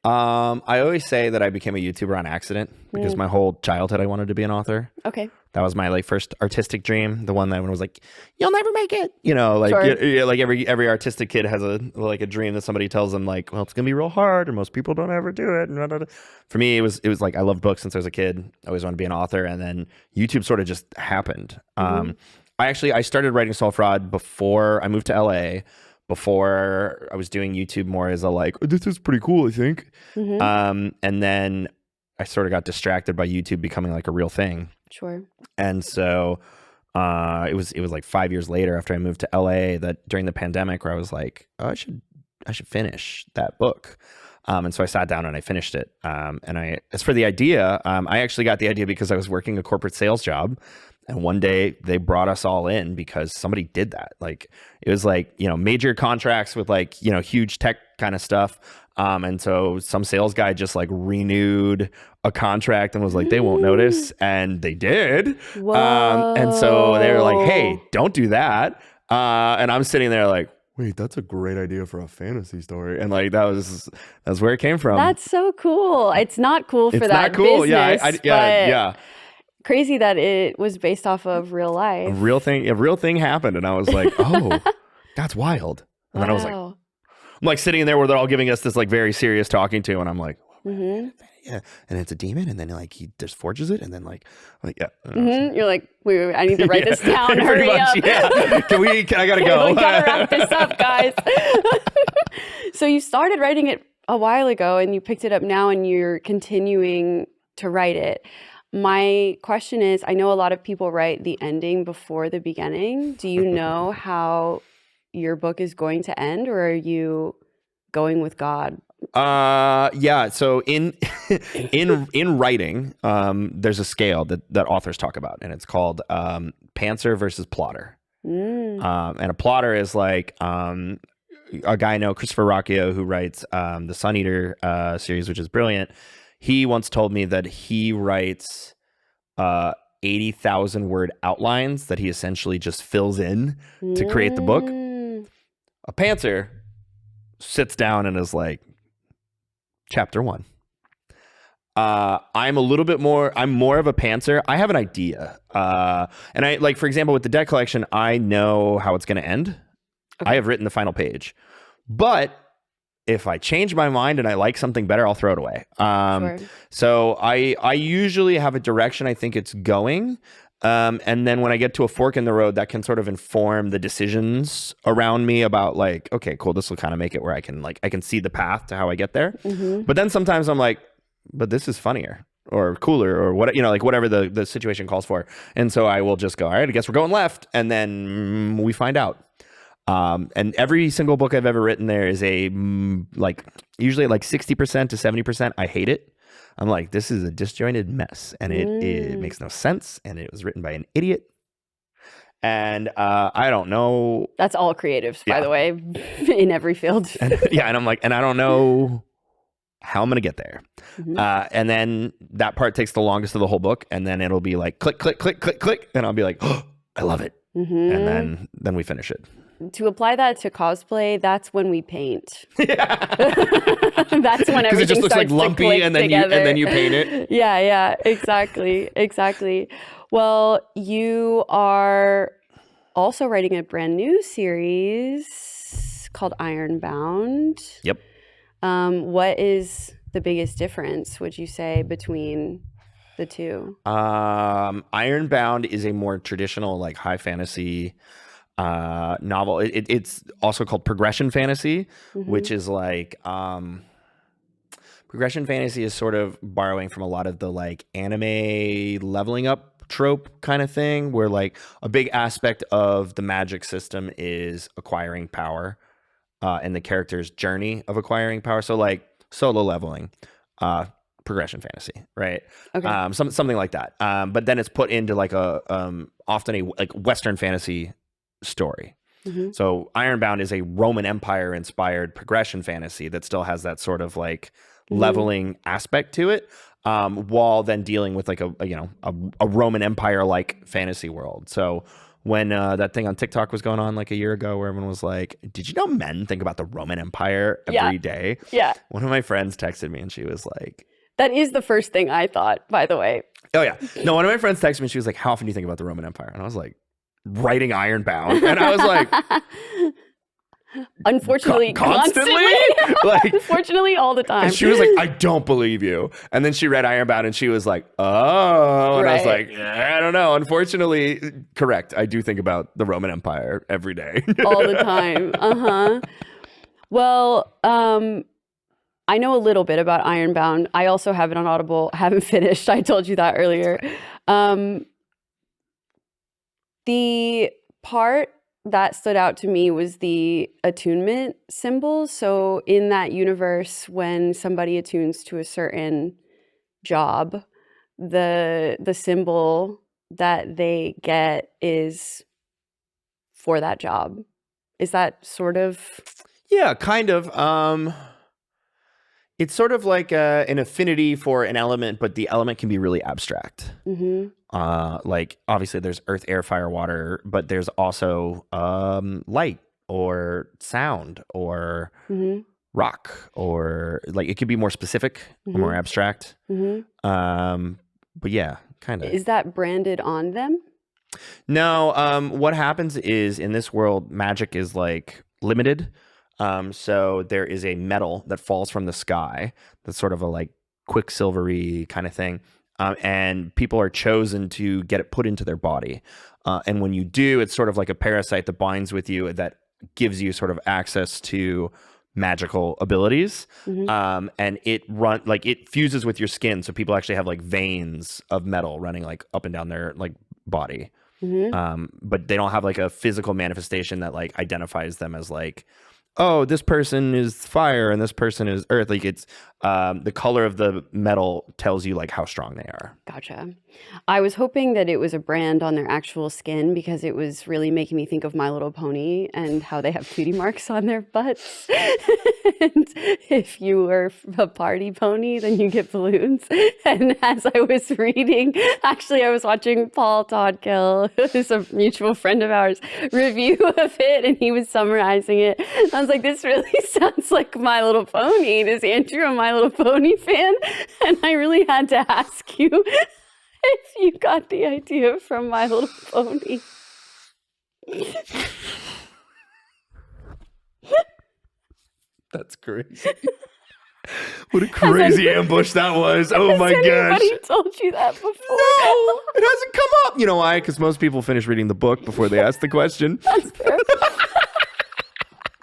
I always say that I became a YouTuber on accident because my whole childhood I wanted to be an author. Okay. That was my first artistic dream. The one that was like, you'll never make it. Sure. Like every artistic kid has a dream that somebody tells them like, well, it's gonna be real hard, or most people don't ever do it. For me, it was like I loved books since I was a kid. I always wanted to be an author, and then YouTube sort of just happened. I started writing Soul Fraud before I moved to LA. Before I was doing YouTube more as this is pretty cool, I think. And then I sort of got distracted by YouTube becoming like a real thing. Sure. And so it was like 5 years later after I moved to LA that during the pandemic where I was like, oh, I should finish that book. And so I sat down and I finished it. And as for the idea, I actually got the idea because I was working a corporate sales job. And one day they brought us all in because somebody did that. It was major contracts with huge tech kind of stuff. And so some sales guy just renewed a contract and was like, they won't notice. And they did. And so they were like, hey, don't do that. And I'm sitting there like, wait, that's a great idea for a fantasy story. And that's where it came from. That's so cool. It's not cool for it's that not cool. business. Yeah. Crazy that it was based off of real life. A real thing happened, and I was like, oh, that's wild. And then I was like, Wow. I'm like sitting in there where they're all giving us this like very serious talking to, and I'm like, Mm-hmm. yeah, and it's a demon, and then like he just forges it, and then like yeah. Mm-hmm. You're like, wait, I need to write this down. Pretty Hurry much, up. yeah. I gotta go. We gotta wrap this up, guys. So you started writing it a while ago, and you picked it up now, and you're continuing to write it. My question is, I know a lot of people write the ending before the beginning. Do you know how your book is going to end, or are you going with God? Yeah. So in writing, there's a scale that authors talk about, and it's called pantser versus plotter. And a plotter is like a guy I know, Christopher Rocchio, who writes the Sun Eater series, which is brilliant. He once told me that he writes 80,000 word outlines that he essentially just fills in to create the book. A pantser sits down and is like, chapter 1. I'm more of a pantser. I have an idea. And I like, for example, with the deck collection, I know how it's going to end. Okay. I have written the final page, but if I change my mind and I like something better, I'll throw it away. Sure. So I usually have a direction I think it's going. And then when I get to a fork in the road, that can sort of inform the decisions around me about like, okay, cool, this will kind of make it where I can see the path to how I get there. Mm-hmm. But then sometimes I'm like, but this is funnier or cooler or what, like whatever the situation calls for. And so I will just go, all right, I guess we're going left. And then we find out. And every single book I've ever written, there is usually 60% to 70%. I hate it. I'm like, this is a disjointed mess, and it makes no sense, and it was written by an idiot. And I don't know. That's all creatives, by the way, in every field. And I'm like, and I don't know how I'm going to get there. Mm-hmm. And then that part takes the longest of the whole book, and then it'll be like, click, click, click, click, click. And I'll be like, oh, I love it. Mm-hmm. And then we finish it. To apply that to cosplay, that's when we paint. Yeah. That's when everything it just looks starts like lumpy, to click and then together. you paint it. Yeah, exactly. Well, you are also writing a brand new series called Ironbound. Yep. What is the biggest difference, would you say, between the two? Ironbound is a more traditional, like high fantasy novel. It's also called progression fantasy, mm-hmm. which is like progression fantasy is sort of borrowing from a lot of the like anime leveling up trope kind of thing, where like a big aspect of the magic system is acquiring power and the character's journey of acquiring power. So like solo leveling, progression fantasy, right? Okay. Something like that. But then it's put into like often a like Western fantasy story. Mm-hmm. So Ironbound is a Roman Empire inspired progression fantasy that still has that sort of like leveling aspect to it, while then dealing with like a Roman Empire like fantasy world. So when that thing on TikTok was going on like a year ago where everyone was like, did you know men think about the Roman Empire every day? Yeah. One of my friends texted me and she was like, that is the first thing I thought, by the way. Oh yeah. No, one of my friends texted me and she was like, how often do you think about the Roman Empire? And I was like, writing Ironbound. And I was like, unfortunately, constantly? Like, unfortunately, all the time. And she was like, I don't believe you. And then she read Ironbound and she was like, oh. And I was like, I don't know. Unfortunately, correct. I do think about the Roman Empire every day. All the time. Uh-huh. Well, I know a little bit about Ironbound. I also have it on Audible. Haven't finished. I told you that earlier. The part that stood out to me was the attunement symbols. So in that universe, when somebody attunes to a certain job, the symbol that they get is for that job. Is that sort of? Yeah, kind of. It's sort of like an affinity for an element, but the element can be really abstract. Mm-hmm. Like obviously there's earth, air, fire, water, but there's also light or sound or rock, or like it could be more specific or more abstract. Mm-hmm. But yeah, kind of. Is that branded on them? No, what happens is in this world, magic is like limited. So there is a metal that falls from the sky that's sort of a like quicksilvery kind of thing. And people are chosen to get it put into their body. And when you do, it's sort of like a parasite that binds with you that gives you sort of access to magical abilities. And it fuses with your skin. So people actually have like veins of metal running like up and down their like body. But they don't have like a physical manifestation that like identifies them as like, oh, this person is fire and this person is earth. Like it's the color of the metal tells you like how strong they are. Gotcha. I was hoping that it was a brand on their actual skin because it was really making me think of My Little Pony and how they have cutie marks on their butts. And if you were a party pony, then you get balloons. And as I was reading, actually, I was watching Paul Todkill, who's a mutual friend of ours, review of it, and he was summarizing it. I was like, this really sounds like My Little Pony. Is Andrew a My Little Pony fan? And I really had to ask you if you got the idea from My Little Pony. That's crazy. What a crazy ambush that was. Oh my gosh. Anybody told you that before? No, it hasn't come up. You know why? Because most people finish reading the book before they ask the question. That's fair.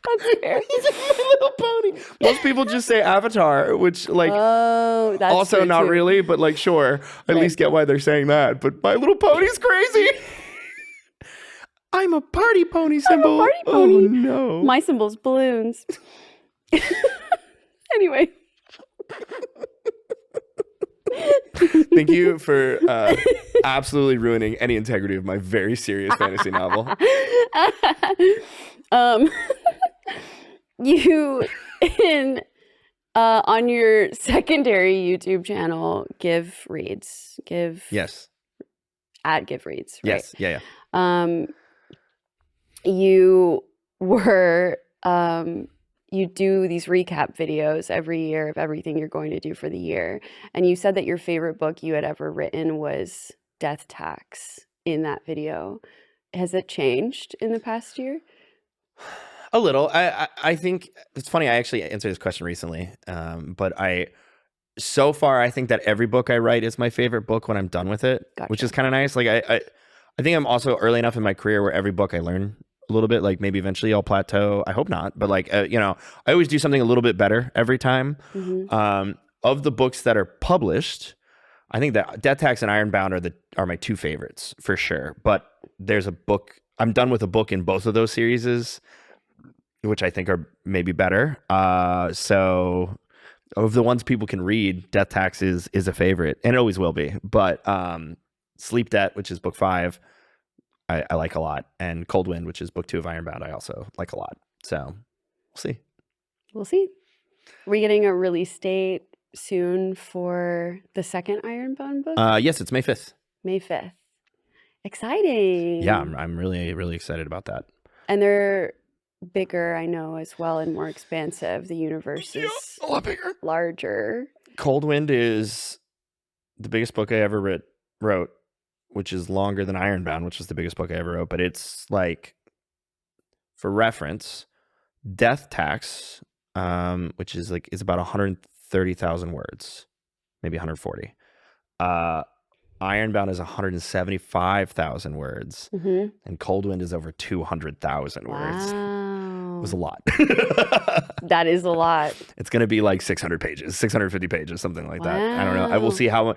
That's fair. He's a My Little Pony. Most people just say Avatar, which like that's also true, not too. really, but like sure, I at least get why they're saying that. But My Little Pony's crazy. I'm a party pony symbol. party pony. Oh no. My symbol's balloons. Anyway. Thank you for absolutely ruining any integrity of my very serious fantasy novel. You on your secondary YouTube channel, Give Reads. Yes. At Give Reads, right? Yes. Yeah. You were you do these recap videos every year of everything you're going to do for the year. And you said that your favorite book you had ever written was Death Tax in that video. Has it changed in the past year? A little. I think it's funny. I actually answered this question recently, but so far I think that every book I write is my favorite book when I'm done with it, which is kind of nice. Like I think I'm also early enough in my career where every book I learn a little bit. Like maybe eventually I'll plateau. I hope not, but like I always do something a little bit better every time. Of the books that are published, I think that Death Tax and Ironbound are my two favorites for sure. But there's a book. I'm done with a book in both of those series, which I think are maybe better. So of the ones people can read, Death Tax is a favorite, and it always will be. But Sleep Debt, which is book 5, I like a lot. And Cold Wind, which is book 2 of Ironbound, I also like a lot. So we'll see. We'll see. Are we getting a release date soon for the second Ironbound book? Yes, it's May 5th. May 5th. Exciting. Yeah, I'm really, really excited about that. And they're bigger, I know, as well, and more expansive. The universe is a lot bigger. Larger. Cold Wind is the biggest book I ever wrote, which is longer than Ironbound, which is the biggest book I ever wrote. But it's like, for reference, Death Tax, which is like, it's about 130,000 words, maybe 140. Ironbound is 175,000 words, and Cold Wind is over 200,000 words. It was a lot. That is a lot. It's going to be like 600 pages, 650 pages, something like that. I don't know. I will see how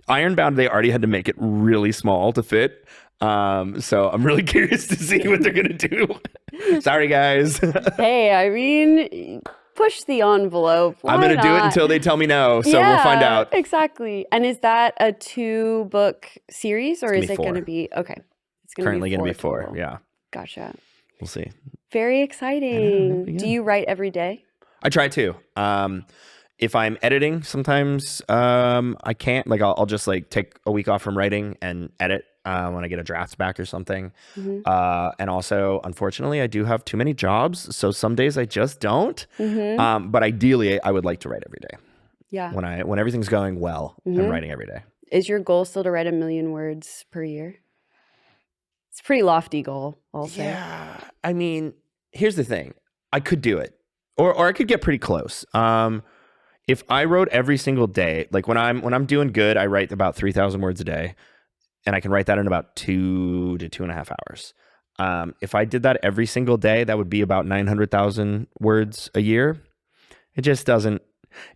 Ironbound, they already had to make it really small to fit. So I'm really curious to see what they're going to do. Sorry, guys. Hey, I mean, push the envelope. Why I'm going to do it not? until they tell me no. So we'll find out. Exactly. And is that a 2-book series, or is it going to 4. be okay? It's Currently going to be 4. total. Yeah. Gotcha. We'll see. Very exciting. Do you write every day? I try to. If I'm editing, sometimes I can't. Like I'll just like take a week off from writing and edit when I get a draft back or something. And also, unfortunately, I do have too many jobs, so some days I just don't. But ideally, I would like to write every day. Yeah. When everything's going well, I'm writing every day. Is your goal still to write 1 million words per year? It's a pretty lofty goal, I'll say. Yeah. I mean, here's the thing. I could do it. Or I could get pretty close. If I wrote every single day, like when I'm doing good, I write about 3,000 words a day, and I can write that in about 2 to 2.5 hours. If I did that every single day, that would be about 900,000 words a year. It just doesn't.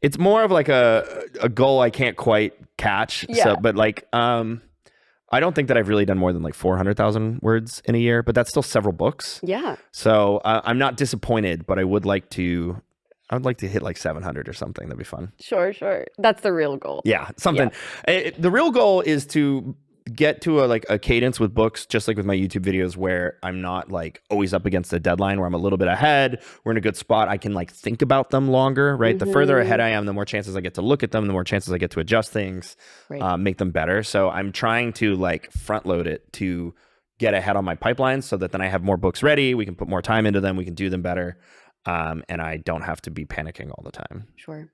It's more of like a goal I can't quite catch. Yeah. So, but like, I don't think that I've really done more than like 400,000 words in a year, but that's still several books. Yeah. So I'm not disappointed, but I would like to hit like 700 or something. That'd be fun. Sure. That's the real goal. Yeah, something. Yeah. The real goal is to get to a cadence with books, just like with my YouTube videos, where I'm not like always up against a deadline, where I'm a little bit ahead. We're in a good spot. I can like think about them longer, right? The further ahead I am, the more chances I get to look at them, the more chances I get to adjust things, make them better. So I'm trying to like front load it to get ahead on my pipeline so that then I have more books ready. We can put more time into them. We can do them better. And I don't have to be panicking all the time. Sure.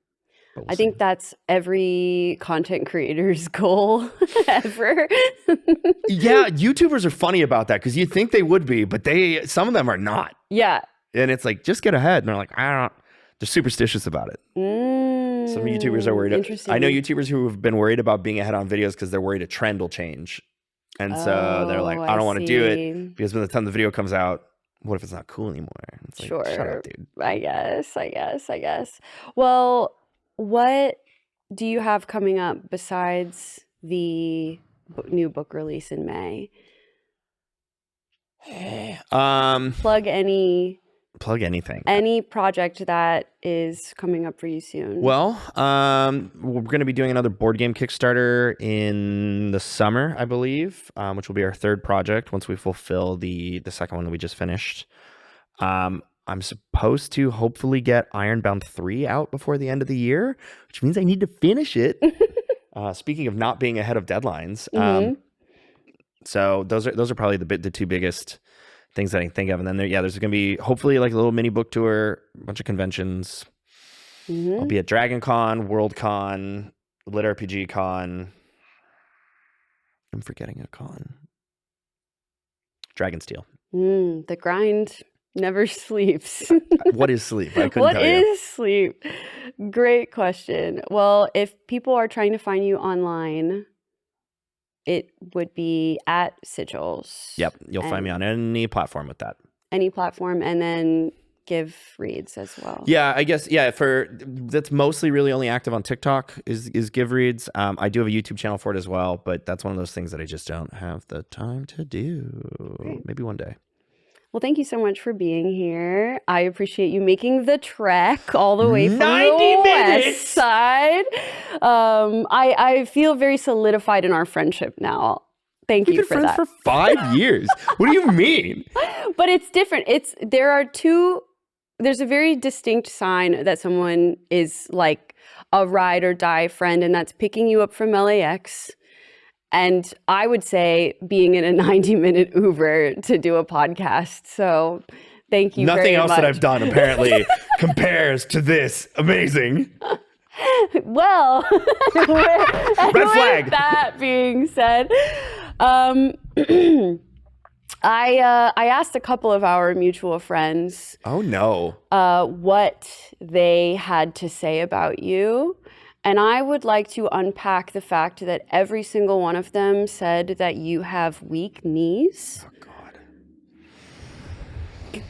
We'll I think that's every content creator's goal ever. Yeah, YouTubers are funny about that because you think they would be, but some of them are not. Yeah. And it's like, just get ahead. And they're like, they're superstitious about it. Some YouTubers are worried. Interesting. I know YouTubers who have been worried about being ahead on videos because they're worried a trend will change. And so they're like, I don't want to do it because by the time the video comes out, what if it's not cool anymore? It's like, sure. Shut up, dude. I guess. Well, what do you have coming up besides the new book release in May? Plug anything. Any project that is coming up for you soon. Well, we're going to be doing another board game Kickstarter in the summer, I believe, which will be our third project once we fulfill the second one that we just finished. I'm supposed to hopefully get Ironbound 3 out before the end of the year, which means I need to finish it. Speaking of not being ahead of deadlines. So those are probably the two biggest things that I can think of. And then there's going to be hopefully like a little mini book tour, a bunch of conventions. I'll be at Dragon Con, World Con, Lit RPG Con. I'm forgetting a con. Dragonsteel. The grind never sleeps. What is sleep? I couldn't What tell you. is sleep? Great question. Well, if people are trying to find you online, it would be at Sigils. Yep. You'll find me on any platform with that. Any platform, and then give reads as well. Yeah, I guess. Yeah, that's mostly really only active on TikTok is give reads. I do have a YouTube channel for it as well, but that's one of those things that I just don't have the time to do. Great. Maybe one day. Well, thank you so much for being here. I appreciate you making the trek all the way from the west side. I feel very solidified in our friendship now. Thank you for that. We've been friends for 5 years. What do you mean? But it's different. There's a very distinct sign that someone is like a ride or die friend, and that's picking you up from LAX. And I would say being in a 90-minute Uber to do a podcast. So thank you very much. Nothing else that I've done apparently compares to this. Amazing. Well, red flag. With that being said, I asked a couple of our mutual friends. Oh no. What they had to say about you. And I would like to unpack the fact that every single one of them said that you have weak knees. Oh, God.